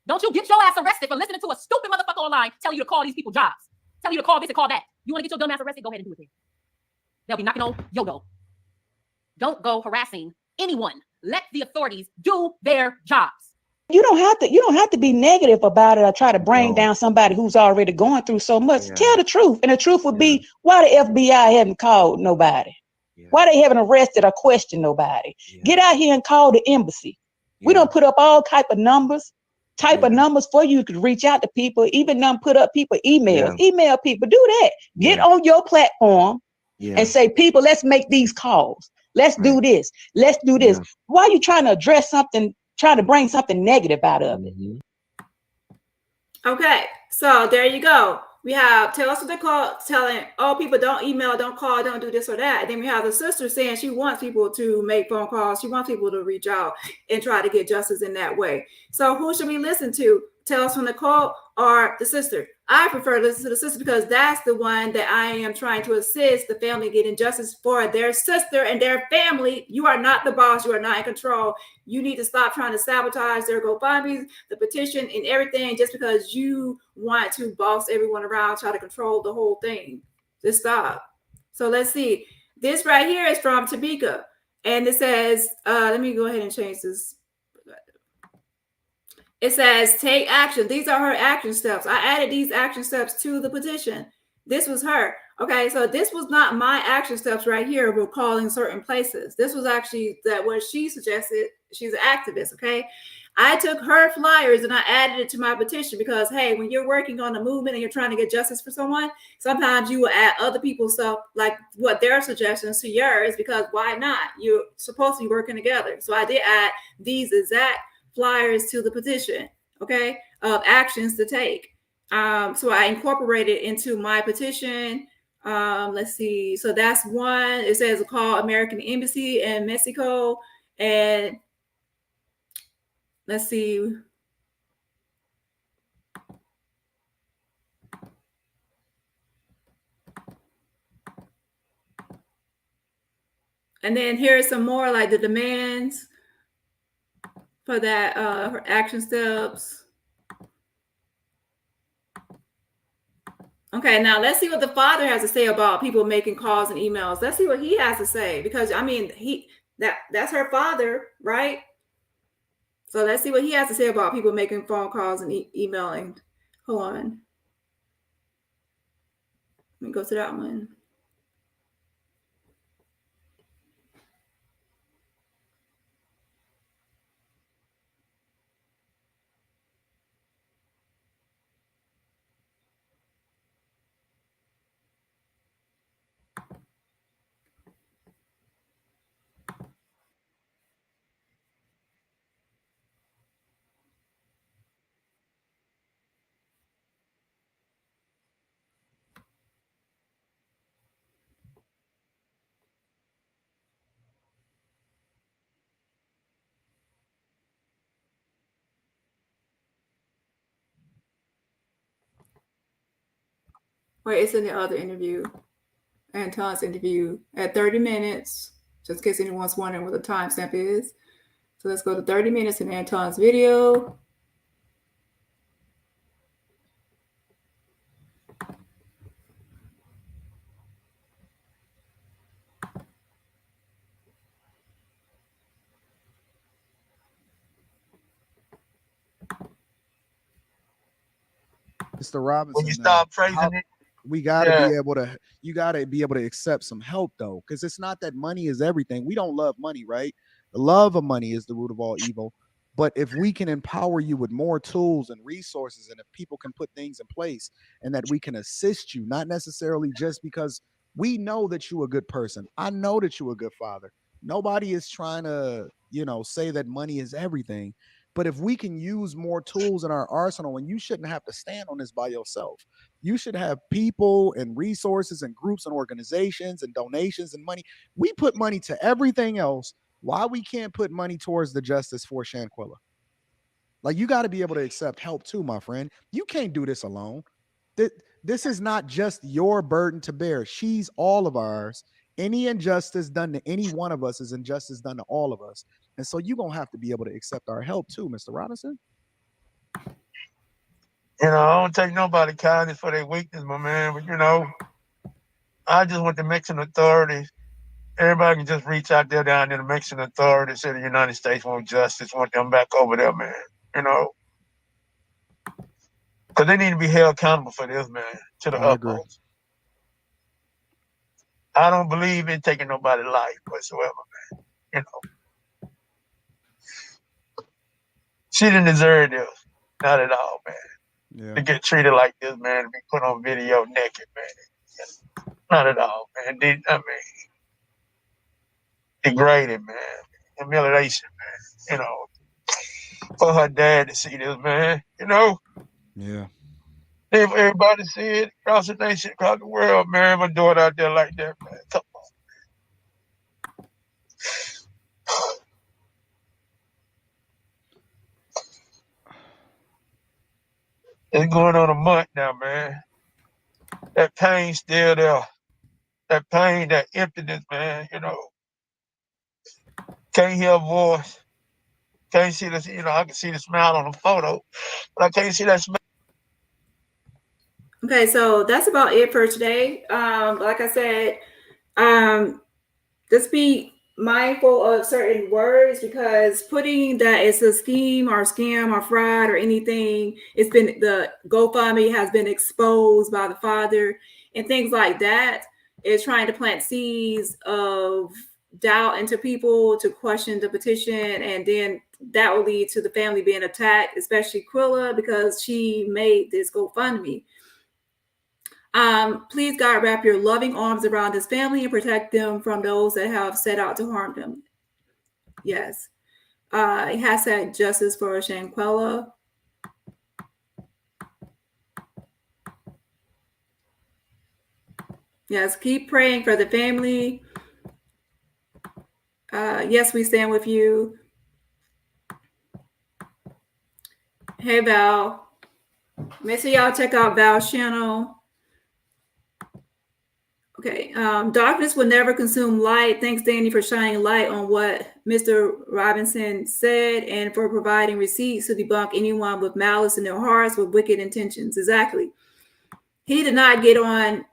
Don't you get your ass arrested for listening to a stupid motherfucker online telling you to call these people jobs. Telling you to call this and call that. You want to get your dumb ass arrested? Go ahead and do it then. They'll be knocking on your door. Don't go harassing anyone. Let the authorities do their jobs.
You don't have to be negative about it or try to bring down somebody who's already going through so much. Yeah. Tell the truth. And the truth would be why the FBI haven't called nobody. Yeah. Why they haven't arrested or questioned nobody. Yeah. Get out here and call the embassy. Yeah. We don't put up all type of numbers for you to reach out to people, even them put up people emails. Yeah. Email people, do that. Get on your platform and say, people, let's make these calls. Let's do this. Let's do this. Yeah. Why are you trying to address something, trying to bring something negative out of it?
Okay, so there you go. We have tell us what they call telling, oh, people don't email, don't call, don't do this or that. And then we have the sister saying she wants people to make phone calls. She wants people to reach out and try to get justice in that way. So who should we listen to? Tell us from the call or the sister? I prefer to listen to the sister because that's the one that I am trying to assist the family getting justice for their sister and their family. You are not the boss. You are not in control. You need to stop trying to sabotage their GoFundMe, the petition, and everything just because you want to boss everyone around, try to control the whole thing. Just stop. So let's see. This right here is from Tamika, and it says, let me go ahead and change this. It says, take action. These are her action steps. I added these action steps to the petition. This was her. Okay, so this was not my action steps right here. We're calling certain places. This was actually what she suggested. She's an activist, okay? I took her flyers and I added it to my petition because, hey, when you're working on a movement and you're trying to get justice for someone, sometimes you will add other people's stuff, like what their suggestions to yours, because why not? You're supposed to be working together. So I did add these exact flyers to the petition, okay, of actions to take. So I incorporated into my petition. Let's see. So that's one. It says call American Embassy in Mexico. And let's see. And then here's some more like the demands for that, her action steps. Okay, now let's see what the father has to say about people making calls and emails. Let's see what he has to say, because I mean, that's her father, right? So let's see what he has to say about people making phone calls and emailing. Hold on. Let me go to that one. Wait, it's in the other interview. Anton's interview at 30 minutes, just in case anyone's wondering what the timestamp is. So let's go to 30 minutes in Anton's video.
Mr. Robinson,
When you start praising it,
we gotta be able to. You gotta be able to accept some help though, because it's not that money is everything. We don't love money, right? The love of money is the root of all evil. But if we can empower you with more tools and resources, and if people can put things in place and that we can assist you, not necessarily just because we know that you're a good person. I know that you're a good father. Nobody is trying to, say that money is everything. But if we can use more tools in our arsenal, and you shouldn't have to stand on this by yourself. You should have people and resources and groups and organizations and donations and money. We put money to everything else. Why we can't put money towards the justice for Shanquella? Like, you got to be able to accept help too, my friend. You can't do this alone. This is not just your burden to bear. She's all of ours. Any injustice done to any one of us is injustice done to all of us. And so you're going to have to be able to accept our help too, Mr. Robinson.
I don't take nobody kindness for their weakness, my man. But, I just want the Mexican authorities. Everybody can just reach out there down to the Mexican authorities of the United States want justice, want them back over there, man. Because they need to be held accountable for this, man, to the utmost. I don't believe in taking nobody's life whatsoever, man. She didn't deserve this. Not at all, man.
Yeah.
To get treated like this, man, to be put on video naked, man. Not at all, man. Degraded, man. Humiliation, man. For her dad to see this, man.
Yeah.
If everybody see it across the nation, across the world, man, my daughter out there like that, man. Come on. It's going on a month now, man. That pain's still there. That pain, that emptiness, man, Can't hear a voice. Can't see this, I can see the smile on the photo, but I can't see that smile.
Okay, so that's about it for today. Like I said, just be mindful of certain words, because putting that it's a scheme or scam or fraud or anything, the GoFundMe has been exposed by the father and things like that, is trying to plant seeds of doubt into people to question the petition, and then that will lead to the family being attacked, especially Quilla, because she made this GoFundMe. Please, God, wrap your loving arms around this family and protect them from those that have set out to harm them. Yes. Hashtag justice for Shanquella. Yes, keep praying for the family. Yes, we stand with you. Hey, Val. Make sure y'all check out Val's channel. Okay, darkness will never consume light. Thanks, Dani, for shining light on what Mr. Robinson said and for providing receipts to debunk anyone with malice in their hearts with wicked intentions. Exactly. He did not get on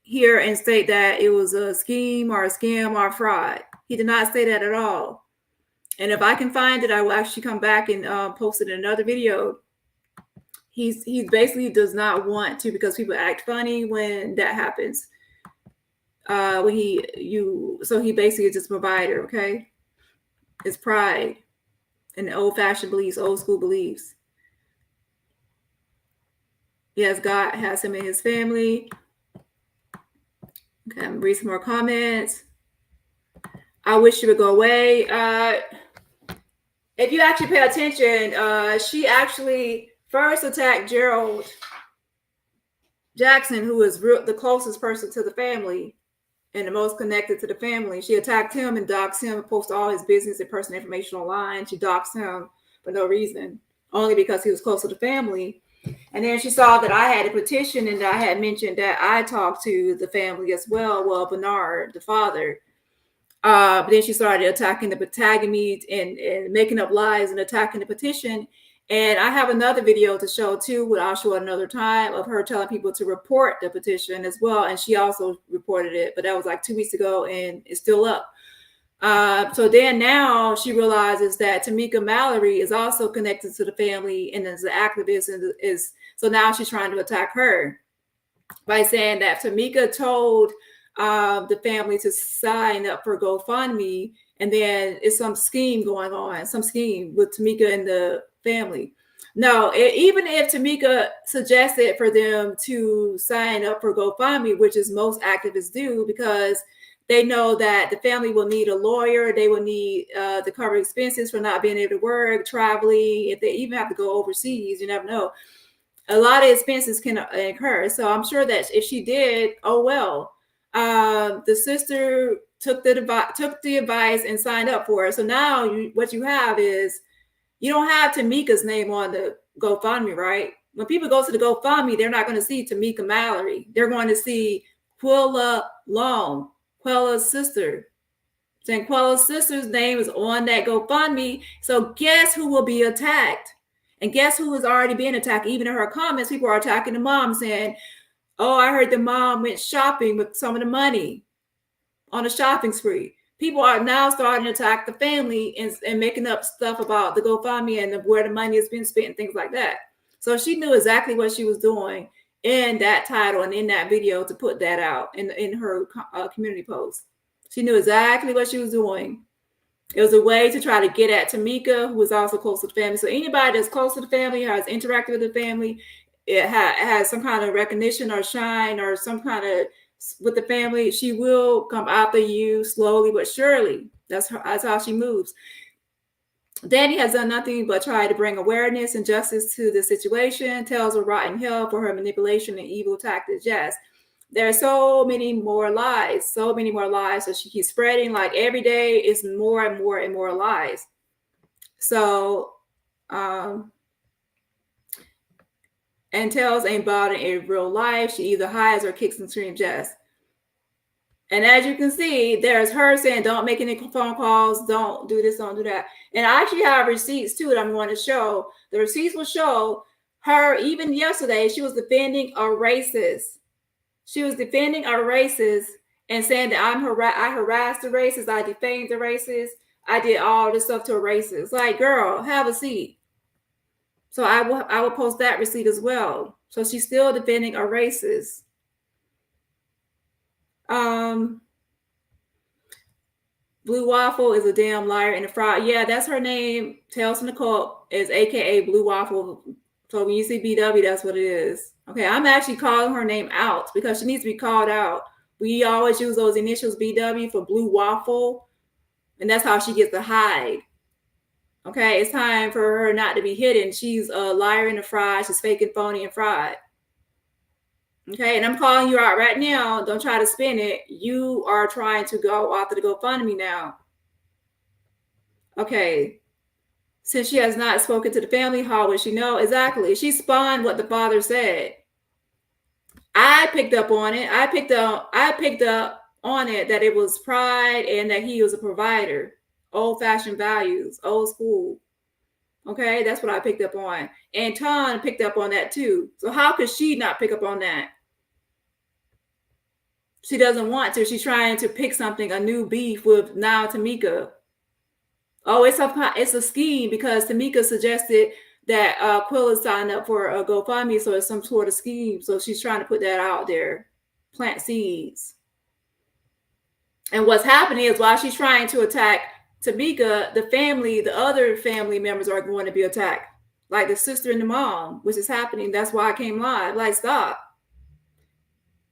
here and state that it was a scheme or a scam or a fraud. He did not say that at all. And if I can find it, I will actually come back and post it in another video. He basically does not want to, because people act funny when that happens. So he basically is just a provider, okay? It's pride and old-fashioned beliefs, old school beliefs. Yes, God has him in his family. Okay, I'm gonna read some more comments. I wish she would go away. If you actually pay attention, she actually first attacked Gerald Jackson, who is the closest person to the family and the most connected to the family. She attacked him and doxed him and posted all his business and personal information online. She doxed him for no reason, only because he was close to the family. And then she saw that I had a petition, and I had mentioned that I talked to the family as well. Well, Bernard, the father. But then she started attacking me and making up lies and attacking the petition. And I have another video to show too, which I'll show another time, of her telling people to report the petition as well. And she also reported it, but that was like 2 weeks ago, and it's still up. So then now she realizes that Tamika Mallory is also connected to the family and is an activist, and so now she's trying to attack her by saying that Tamika told the family to sign up for GoFundMe, and then it's some scheme going on, some scheme with Tamika and the family. No, even if Tamika suggested for them to sign up for GoFundMe, which is most activists do, because they know that the family will need a lawyer, they will need to cover expenses for not being able to work, traveling, if they even have to go overseas, you never know. A lot of expenses can incur. So I'm sure that if she did, oh well. The sister took the advice and signed up for it. So now what you have is, you don't have Tamika's name on the GoFundMe, right? When people go to the GoFundMe, they're not going to see Tamika Mallory. They're going to see Quilla Long, Quilla's sister. Saying Quilla's sister's name is on that GoFundMe. So guess who will be attacked? And guess who is already being attacked? Even in her comments, people are attacking the mom, saying, oh, I heard the mom went shopping with some of the money on a shopping spree. People are now starting to attack the family and making up stuff about the GoFundMe and where the money has been spent and things like that. So she knew exactly what she was doing in that title and in that video to put that out in her community post. She knew exactly what she was doing. It was a way to try to get at Tamika, who was also close to the family. So anybody that's close to the family, has interacted with the family, it has some kind of recognition or shine or some kind of with the family, she will come after you slowly but surely. That's how she moves. Dani has done nothing but try to bring awareness and justice to the situation, tells her rotten hell for her manipulation and evil tactics. Yes, there are so many more lies that she keeps spreading. Like every day is more and more and more lies. So, and tells ain't about it in real life. She either hides or kicks and screams yes. And as you can see, there's her saying, don't make any phone calls, don't do this, don't do that. And I actually have receipts too that I'm going to show. The receipts will show her, even yesterday, she was defending a racist. She was defending a racist and saying that I harassed the racist, I defamed the racist, I did all this stuff to a racist. Like, girl, have a seat. So I will post that receipt as well. So she's still defending a racist. Blue Waffle is a damn liar and a fraud. Yeah, that's her name. Tales from the Cult is AKA Blue Waffle. So when you see BW, that's what it is. Okay, I'm actually calling her name out because she needs to be called out. We always use those initials BW for Blue Waffle, and that's how she gets to hide. Okay, it's time for her not to be hidden. She's a liar and a fraud. She's faking, phony, and fraud. Okay, and I'm calling you out right now. Don't try to spin it. You are trying to go after the GoFundMe now. Okay, since she has not spoken to the family, how would she know? Exactly. She spawned what the father said. I picked up on it. I picked up on it that it was pride and that he was a provider. Old-fashioned values, old school. Okay, that's what I picked up on. And Ton picked up on that too. So how could she not pick up on that? She doesn't want to. She's trying to pick something, a new beef with now Tamika. Oh, it's a scheme because Tamika suggested that Quilla signed up for a GoFundMe, so it's some sort of scheme. So she's trying to put that out there, plant seeds. And what's happening is while she's trying to attack Tamika, the other family members are going to be attacked, like the sister and the mom, which is happening. That's why I came live. Like, stop.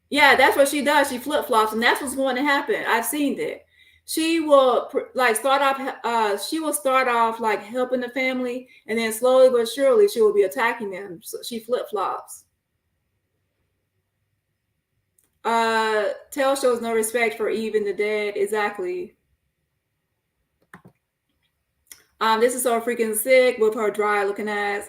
Yeah, that's what she does. She flip-flops, and that's what's going to happen. I've seen that. She will start off like helping the family, and then slowly but surely she will be attacking them. So she flip-flops. Tell shows no respect for even the dead. Exactly. This is so freaking sick with her dry looking ass.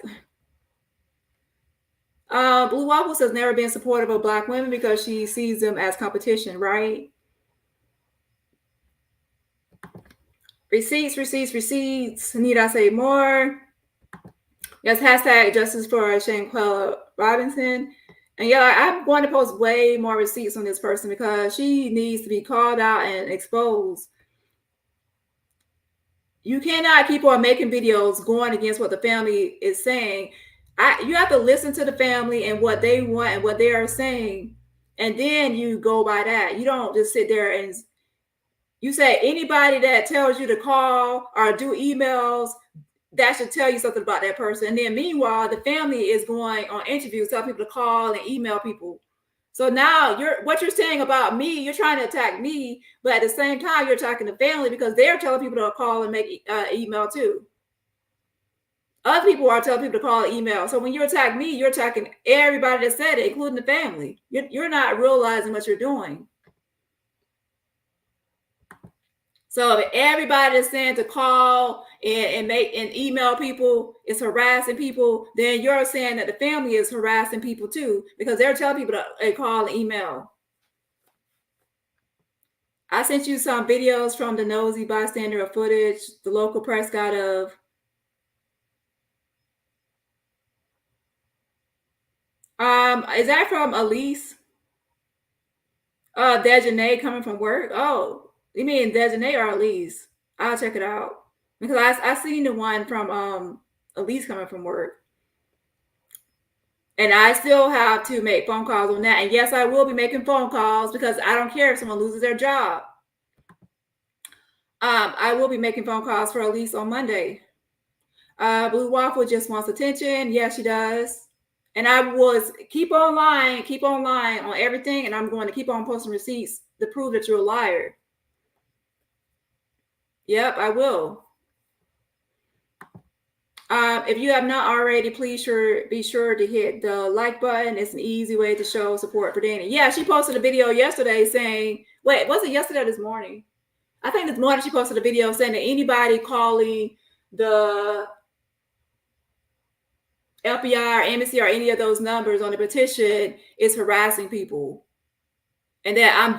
Blue Waffles has never been supportive of Black women because she sees them as competition, right? Receipts. Need I say more? Yes, hashtag justice for Shanquella Robinson. And yeah, I'm going to post way more receipts on this person because she needs to be called out and exposed. You cannot keep on making videos going against what the family is saying. You have to listen to the family and what they want and what they are saying, and then you go by that. You don't just sit there and You say anybody that tells you to call or do emails, that should tell you something about that person. And then meanwhile, the family is going on interviews, tell people to call and email people. So now what you're saying about me, you're trying to attack me, but at the same time, you're attacking the family because they're telling people to call and make email too. Other people are telling people to call and email. So when you attack me, you're attacking everybody that said it, including the family. You're not realizing what you're doing. So if everybody is saying to call and email people is harassing people, then you're saying that the family is harassing people too, because they're telling people to call and email. I sent you some videos from the nosy bystander of footage the local press got of. Is that from Elise? Dejanay coming from work? Oh, you mean Dejanay or Elise? I'll check it out. Because I seen the one from Elise coming from work. And I still have to make phone calls on that. And yes, I will be making phone calls because I don't care if someone loses their job. I will be making phone calls for Elise on Monday. Blue Waffle just wants attention. Yes, she does. And I was keep online on everything. And I'm going to keep on posting receipts to prove that you're a liar. Yep, I will. If you have not already, please be sure to hit the like button. It's an easy way to show support for Dani. Yeah, she posted a video yesterday saying, wait, was it yesterday or this morning? I think this morning she posted a video saying that anybody calling the FBI or embassy or any of those numbers on the petition is harassing people. And then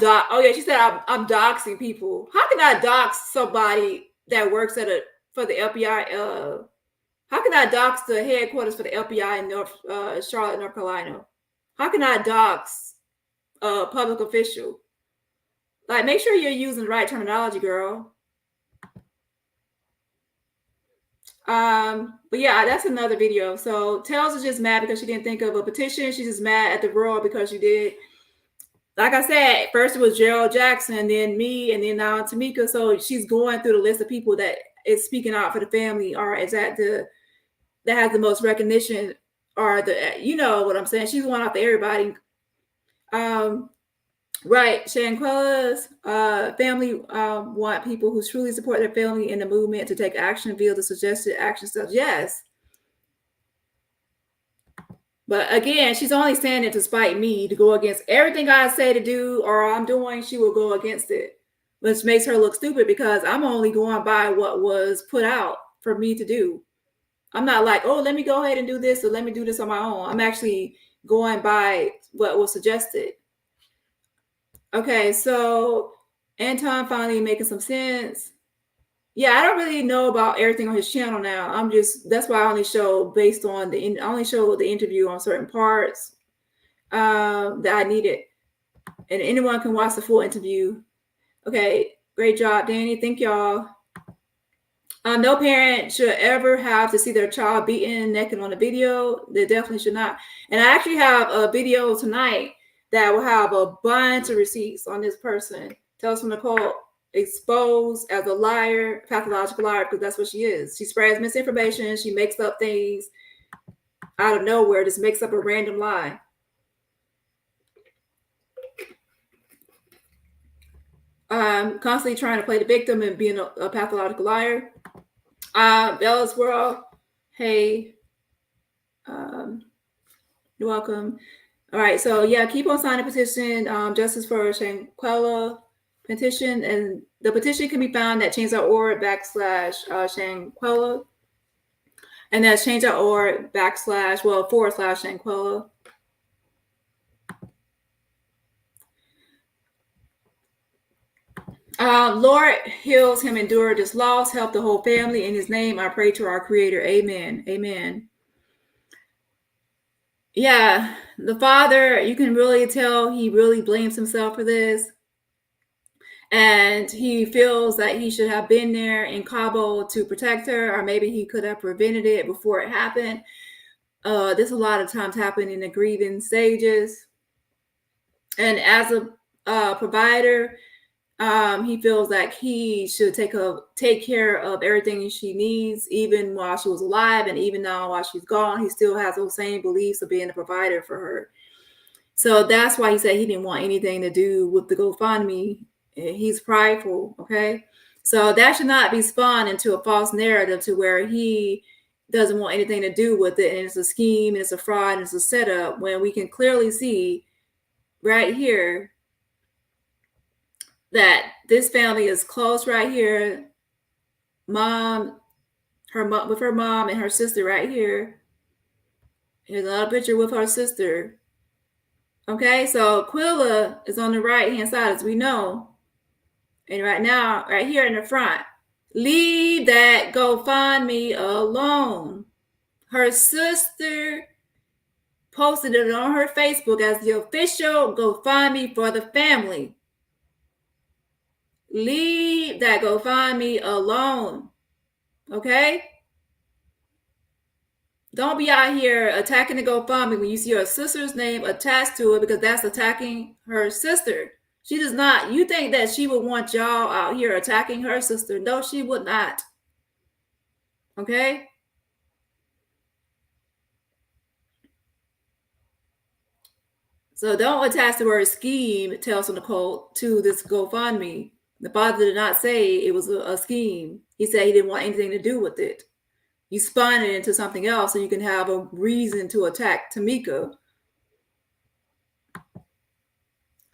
she said I'm doxing people. How can I dox somebody that works for the FBI? How can I dox the headquarters for the FBI in Charlotte, North Carolina? How can I dox a public official? Like, make sure you're using the right terminology, girl. But yeah, that's another video. So Tails is just mad because she didn't think of a petition. She's just mad at the world because you did. Like I said, first it was Gerald Jackson, then me, and then now Tamika. So she's going through the list of people that is speaking out for the family, or is that has the most recognition, or you know what I'm saying? She's going after everybody. Right. Shanquella's family want people who truly support their family in the movement to take action via the suggested action steps. Yes. But again, she's only saying it to spite me, to go against everything I say to do or I'm doing. She will go against it, which makes her look stupid because I'm only going by what was put out for me to do. I'm not like, oh, let me go ahead and do this or let me do this on my own. I'm actually going by what was suggested. Okay, so Anton finally making some sense. Yeah, I don't really know about everything on his channel now. That's why I only show based on I only show the interview on certain parts that I needed. And anyone can watch the full interview. Okay, great job, Dani. Thank y'all. No parent should ever have to see their child beaten naked on a video. They definitely should not. And I actually have a video tonight that will have a bunch of receipts on this person. Tales from the Cult, exposed as a liar, pathological liar, because that's what she is. She spreads misinformation. She makes up things out of nowhere, just makes up a random lie. Constantly trying to play the victim and being a pathological liar. Bella's World, hey, you're welcome. All right, so yeah, keep on signing petition, Justice for Shanquella petition, and the petition can be found at change.org /Shanquella, and that's change.org / /Shanquella. Lord heals him, endure this loss, help the whole family. In his name, I pray to our Creator. Amen. Amen. Yeah, the father, you can really tell he really blames himself for this. And he feels that he should have been there in Cabo to protect her, or maybe he could have prevented it before it happened. This a lot of times happen in the grieving stages. And as a provider, He feels like he should take care of everything she needs, even while she was alive, and even now while she's gone, he still has those same beliefs of being a provider for her. So that's why he said he didn't want anything to do with the GoFundMe. He's prideful, okay? So that should not be spun into a false narrative to where he doesn't want anything to do with it, and it's a scheme, and it's a fraud, and it's a setup, when we can clearly see right here that this family is close right here. With her mom and her sister right here. Here's another picture with her sister. Okay, so Quilla is on the right-hand side, as we know. And right now, right here in the front, leave that GoFundMe alone. Her sister posted it on her Facebook as the official GoFundMe for the family. Leave that GoFundMe alone. Okay? Don't be out here attacking the GoFundMe when you see her sister's name attached to it, because that's attacking her sister. She does not. You think that she would want y'all out here attacking her sister? No, she would not. Okay? So don't attach the word scheme, tells Nicole, to this GoFundMe. The father did not say it was a scheme. He said he didn't want anything to do with it. You spun it into something else so you can have a reason to attack Tamika.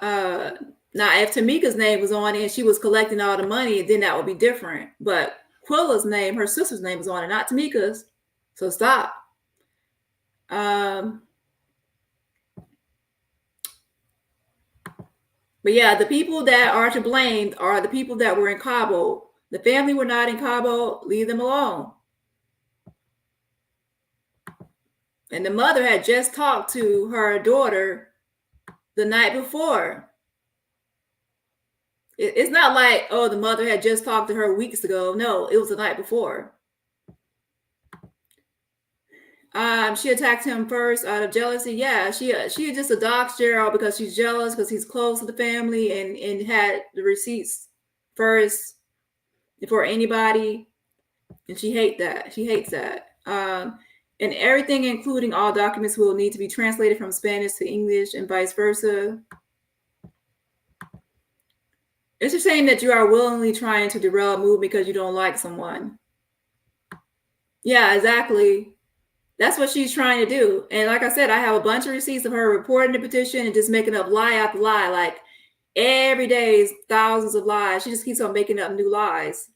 Now, if Tamika's name was on it and she was collecting all the money, then that would be different. But Quilla's name, her sister's name, was on it, not Tamika's. So stop. But yeah, the people that are to blame are the people that were in Cabo. The family were not in Cabo. Leave them alone. And the mother had just talked to her daughter the night before. It's not like, oh, the mother had just talked to her weeks ago. No, it was the night before. She attacked him first out of jealousy. Yeah, she had just doxed Gerald because she's jealous because he's close to the family and had the receipts first before anybody. And she hates that. She hates that. And everything, including all documents, will need to be translated from Spanish to English and vice versa. It's a shame that you are willingly trying to derail a move because you don't like someone. Yeah, exactly. That's what she's trying to do. And like I said, I have a bunch of receipts of her reporting the petition and just making up lie after lie. Like every day is thousands of lies. She just keeps on making up new lies.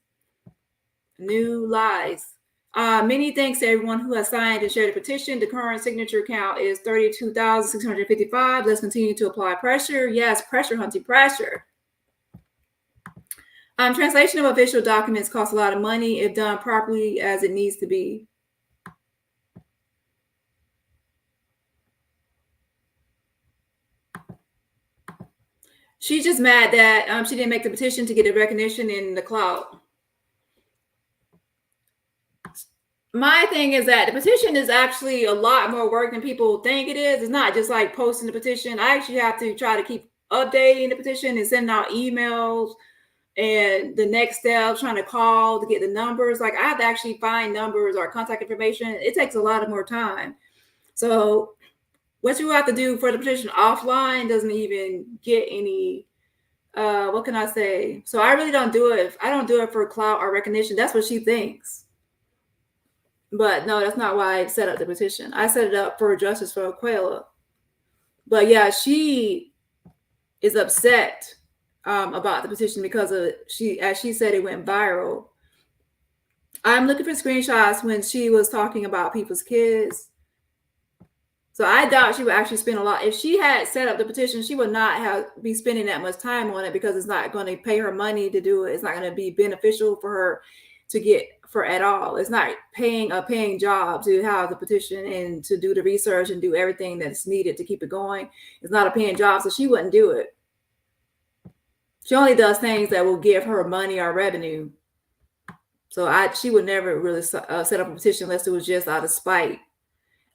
New lies. Many thanks to everyone who has signed and shared the petition. The current signature count is 32,655. Let's continue to apply pressure. Yes, pressure, hunty, pressure. Translation of official documents costs a lot of money if done properly as it needs to be. She's just mad that she didn't make the petition to get a recognition in the cloud. My thing is that the petition is actually a lot more work than people think it is. It's not just like posting the petition. I actually have to try to keep updating the petition and sending out emails and the next step, trying to call to get the numbers. Like I have to actually find numbers or contact information. It takes a lot of more time. So what you have to do for the petition offline doesn't even get any, what can I say? So I really don't do it. I don't do it for clout or recognition. That's what she thinks. But no, that's not why I set up the petition. I set it up for justice for Quilla. But yeah, she is upset about the petition because of as she said, it went viral. I'm looking for screenshots when she was talking about people's kids. So I doubt she would actually spend a lot. If she had set up the petition, she would not be spending that much time on it because it's not going to pay her money to do it. It's not going to be beneficial for her to get for at all. It's not paying a paying job to have the petition and to do the research and do everything that's needed to keep it going. It's not a paying job, so she wouldn't do it. She only does things that will give her money or revenue. So she would never really set up a petition unless it was just out of spite.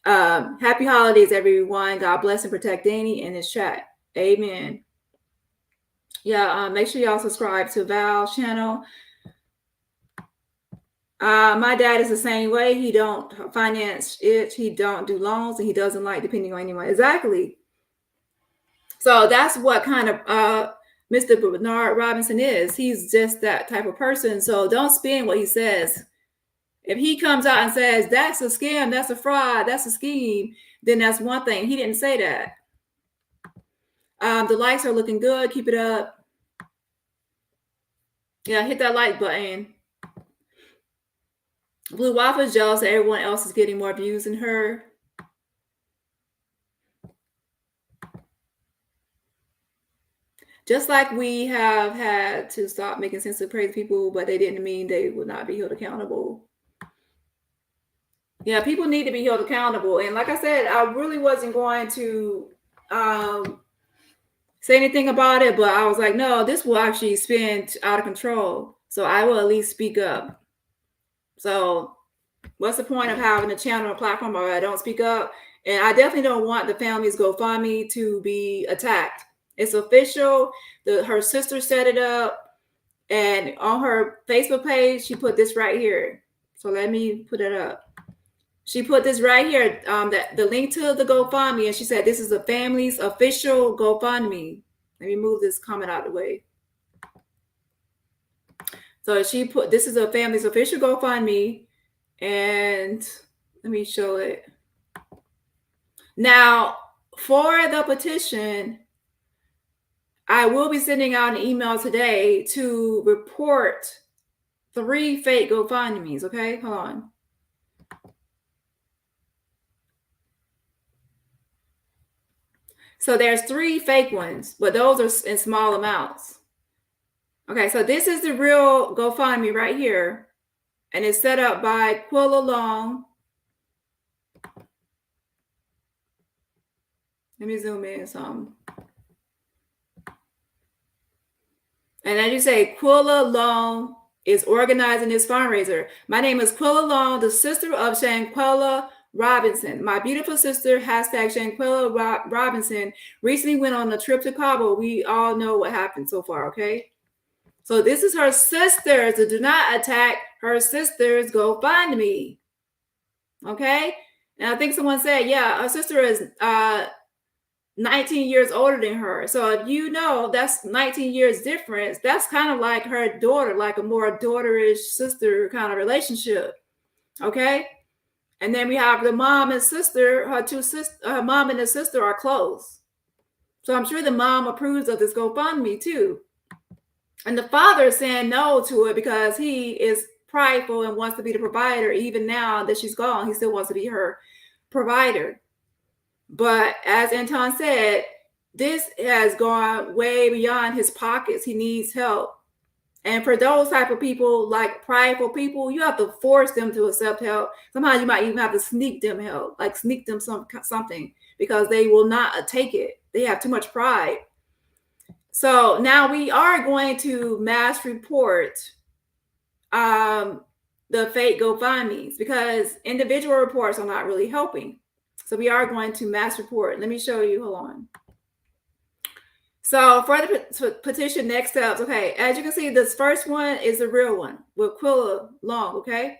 Happy holidays, everyone. God bless and protect Dani and his chat. Amen. Yeah, make sure y'all subscribe to Val's channel. My dad is the same way. He don't finance it. He don't do loans, and he doesn't like depending on anyone. Exactly. So that's what kind of Mr. Bernard Robinson is. He's just that type of person. So don't spin what he says. If he comes out and says that's a scam, that's a fraud, that's a scheme, then that's one thing. He didn't say that. The likes are looking good. Keep it up. Yeah, hit that like button. Blue Waffle's jealous that everyone else is getting more views than her. Just like we have had to stop making sense of crazy people, but they didn't mean they would not be held accountable. Yeah, people need to be held accountable. And like I said, I really wasn't going to say anything about it, but I was like, no, this will actually spin out of control. So I will at least speak up. So what's the point of having a channel or platform where I don't speak up? And I definitely don't want the family's GoFundMe to be attacked. It's official. Her sister set it up. And on her Facebook page, she put this right here. So let me put it up. She put this right here, the link to the GoFundMe, and she said, this is the family's official GoFundMe. Let me move this comment out of the way. So she put, this is a family's official GoFundMe, and let me show it. Now, for the petition, I will be sending out an email today to report 3 fake GoFundMes, okay? Hold on. So there's 3 fake ones, but those are in small amounts. Okay, so this is the real GoFundMe right here. And it's set up by Quilla Long. Let me zoom in some. And as you say, Quilla Long is organizing this fundraiser. My name is Quilla Long, the sister of Shanquella Robinson. My beautiful sister, hashtag Shanquella Robinson, recently went on a trip to Cabo. We all know what happened so far, okay? So this is her sister. So do not attack her sister's GoFundMe, okay? And I think someone said, yeah, her sister is 19 years older than her. So if you know that's 19 years difference, that's kind of like her daughter, like a more daughterish sister kind of relationship, okay? And then we have the mom and sister, her mom and the sister are close. So I'm sure the mom approves of this GoFundMe too. And the father is saying no to it because he is prideful and wants to be the provider. Even now that she's gone, he still wants to be her provider. But as Anton said, this has gone way beyond his pockets. He needs help. And for those type of people, like prideful people, you have to force them to accept help. Sometimes you might even have to sneak them help, like sneak them something, because they will not take it. They have too much pride. So now we are going to mass report the fake GoFundMes because individual reports are not really helping. So we are going to mass report. Let me show you. Hold on. So for the petition next steps, okay, as you can see, this first one is the real one with Quilla Long, okay?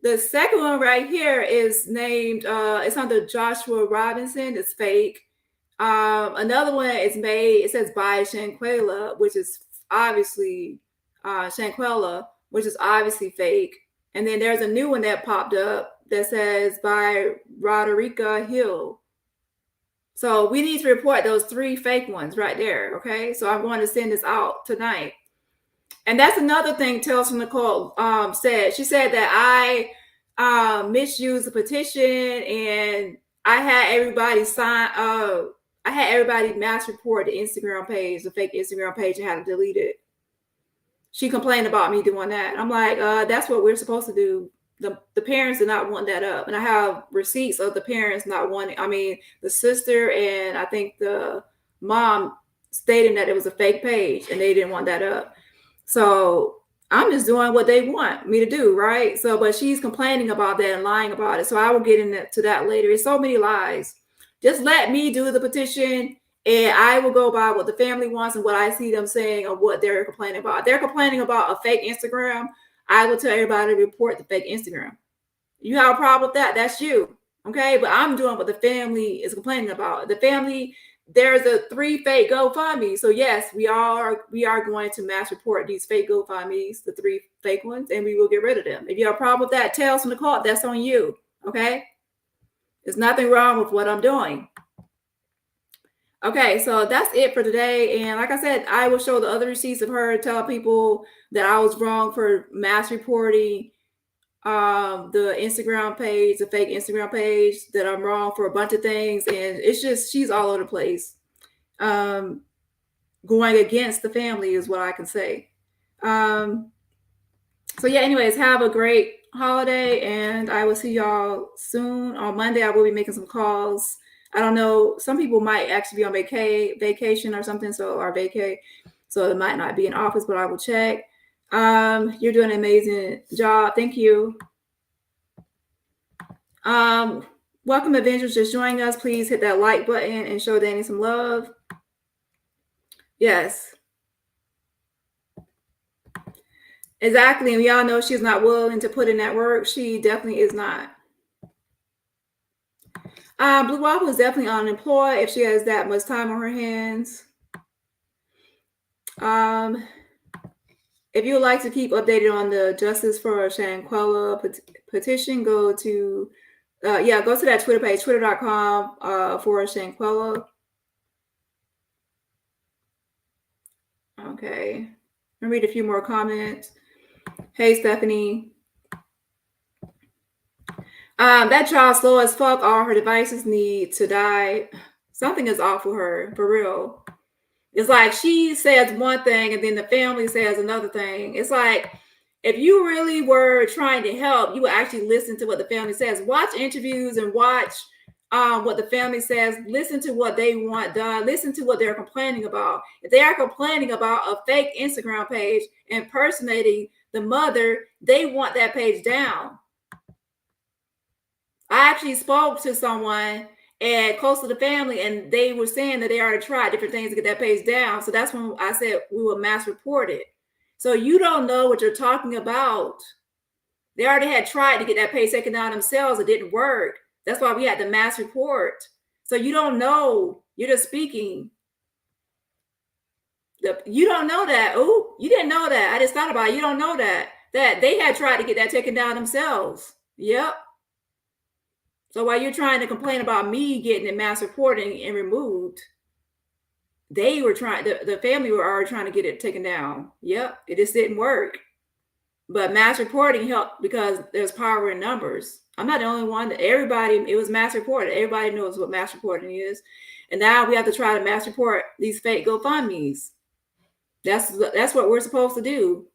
The second one right here is named, it's under Joshua Robinson, it's fake. Another one is made, it says by Shanquella, which is obviously Shanquella, which is obviously fake. And then there's a new one that popped up that says by Roderica Hill. So we need to report those 3 fake ones right there, okay? So I'm going to send this out tonight. And that's another thing Telstra Nicole said. She said that I misused the petition and I had everybody sign, I had everybody mass report the Instagram page, the fake Instagram page, and had to delete it. She complained about me doing that. I'm like, that's what we're supposed to do. The parents did not want that up. And I have receipts of the parents not wanting, I mean, the sister and I think the mom stating that it was a fake page and they didn't want that up. So I'm just doing what they want me to do, right? So, but she's complaining about that and lying about it. So I will get into that later. It's so many lies. Just let me do the petition And I will go by what the family wants and what I see them saying or what they're complaining about. If they're complaining about a fake Instagram, I will tell everybody to report the fake Instagram. You have a problem with that, that's you. Okay, but I'm doing what the family is complaining about. The family, there's a 3 fake GoFundMe. So yes, we are going to mass report these fake GoFundMes, the 3 fake ones, and we will get rid of them. If you have a problem with that, tell us from the court. That's on you. Okay, there's nothing wrong with what I'm doing. Okay, so that's it for today. And like I said, I will show the other receipts of her telling people that I was wrong for mass reporting the Instagram page, the fake Instagram page, that I'm wrong for a bunch of things. And it's just, she's all over the place. Going against the family is what I can say. So yeah, anyways, have a great holiday, and I will see y'all soon. On Monday, I will be making some calls. I don't know. Some people might actually be on vacation or something, so vacay. So it might not be in office, but I will check. You're doing an amazing job. Thank you. Welcome, Avengers, just joining us. Please hit that like button and show Dani some love. Yes. Exactly. And we all know she's not willing to put in that work. She definitely is not. Blue Waffle is definitely unemployed if she has that much time on her hands. If you would like to keep updated on the Justice for Shanquella petition, go to that Twitter page, twitter.com for Shanquella. Okay. I'll read a few more comments. Hey, Stephanie. That child slow as fuck. All her devices need to die. Something is off with her, for real. It's like she says one thing and then the family says another thing. It's like, if you really were trying to help, you would actually listen to what the family says. Watch interviews and watch what the family says. Listen to what they want done. Listen to what they're complaining about. If they are complaining about a fake Instagram page impersonating the mother, they want that page down. I actually spoke to someone and close to the family, and they were saying that they already tried different things to get that page down. So that's when I said we will mass report it. So you don't know what you're talking about. They already had tried to get that page taken down themselves. It didn't work. That's why we had the mass report. So you don't know. You're just speaking. You don't know that. Oh, you didn't know that. I just thought about it. You don't know that they had tried to get that taken down themselves. Yep. So while you're trying to complain about me getting it mass reporting and removed, they were trying, the family were already trying to get it taken down. Yep, it just didn't work. But mass reporting helped because there's power in numbers. I'm not the only one. Everybody, it was mass reported. Everybody knows what mass reporting is. And now we have to try to mass report these fake GoFundMes. That's what we're supposed to do.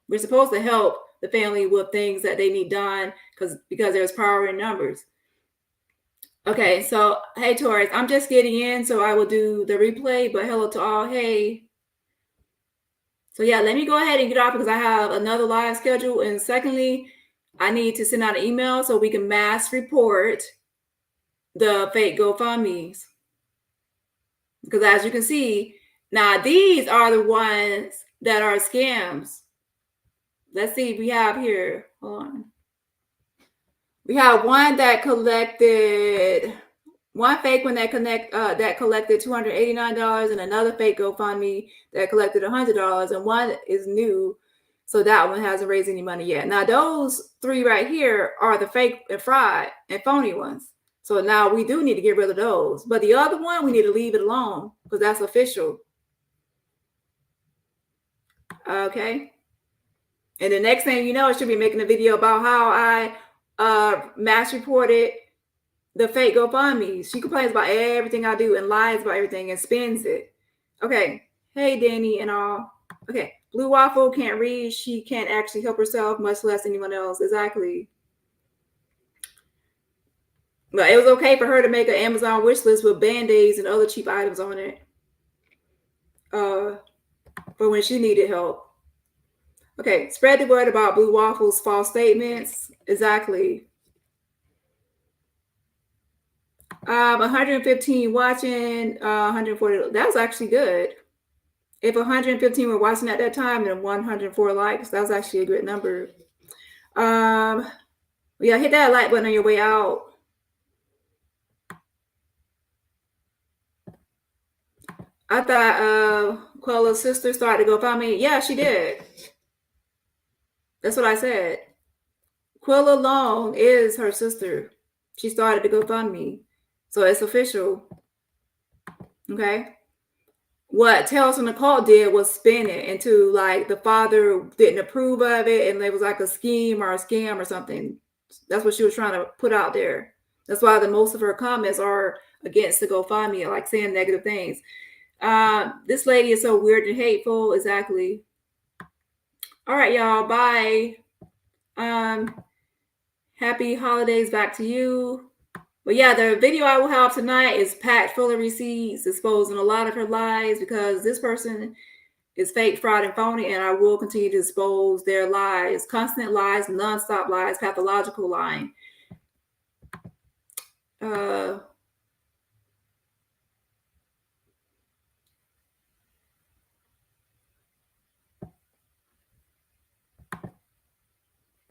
We're supposed to help the family with things that they need done because there's power in numbers. Okay, so hey, Taurus, I'm just getting in, so I will do the replay, but hello to all. Hey. So yeah, let me go ahead and get off because I have another live schedule. And secondly, I need to send out an email so we can mass report the fake GoFundMes. Because as you can see, now these are the ones that are scams. Let's see, we have here, hold on. We have one that collected, one fake one that collected $289 and another fake GoFundMe that collected $100, and one is new. So that one hasn't raised any money yet. Now those 3 right here are the fake and fraud and phony ones. So now we do need to get rid of those. But the other one, we need to leave it alone because that's official. Okay. And the next thing you know, I should be making a video about how I mass reported the fake GoFundMe. She complains about everything I do and lies about everything and spins it. Okay. Hey, Dani and all. Okay. Blue Waffle can't read. She can't actually help herself, much less anyone else. Exactly. But it was okay for her to make an Amazon wish list with Band-Aids and other cheap items on it. For when she needed help. Okay. Spread the word about Blue Waffle's false statements. Exactly. 115 watching, 140. That was actually good. If 115 were watching at that time, then 104 likes. That was actually a good number. Yeah, hit that like button on your way out. I thought Quilla's sister started to GoFundMe. Yeah, she did. That's what I said. Quilla Long is her sister. She started to GoFundMe. So it's official. Okay. What Tales from the Cult did was spin it into like the father didn't approve of it and it was like a scheme or a scam or something. That's what she was trying to put out there. That's why the most of her comments are against the GoFundMe, like saying negative things. This lady is so weird and hateful. Exactly. All right, y'all. Bye. Happy holidays back to you. But yeah, the video I will have tonight is packed full of receipts exposing a lot of her lies because this person is fake, fraud, and phony, and I will continue to expose their lies, constant lies, nonstop lies, pathological lying.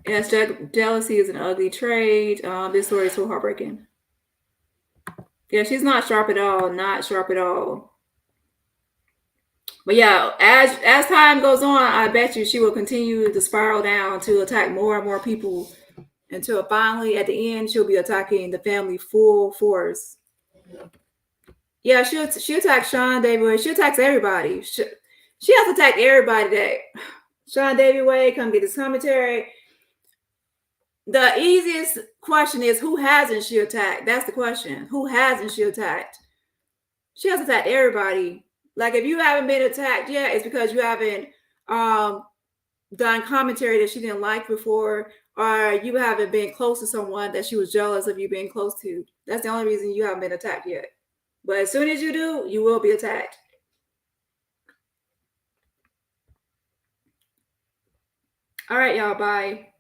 Yes, jealousy is an ugly trait. This story is so heartbreaking. Yeah, she's not sharp at all. Not sharp at all. But yeah, as time goes on, I bet you she will continue to spiral down to attack more and more people until finally, at the end, she'll be attacking the family full force. Yeah, she attacks Sean David Wade. She attacks everybody. She has attacked everybody. That Sean David Wade, come get his commentary. The easiest question is, who hasn't she attacked? That's the question. Who hasn't she attacked? She has attacked everybody. Like, if you haven't been attacked yet, it's because you haven't done commentary that she didn't like before, or you haven't been close to someone that she was jealous of you being close to. That's the only reason you haven't been attacked yet. But as soon as you do, you will be attacked. All right, y'all. Bye.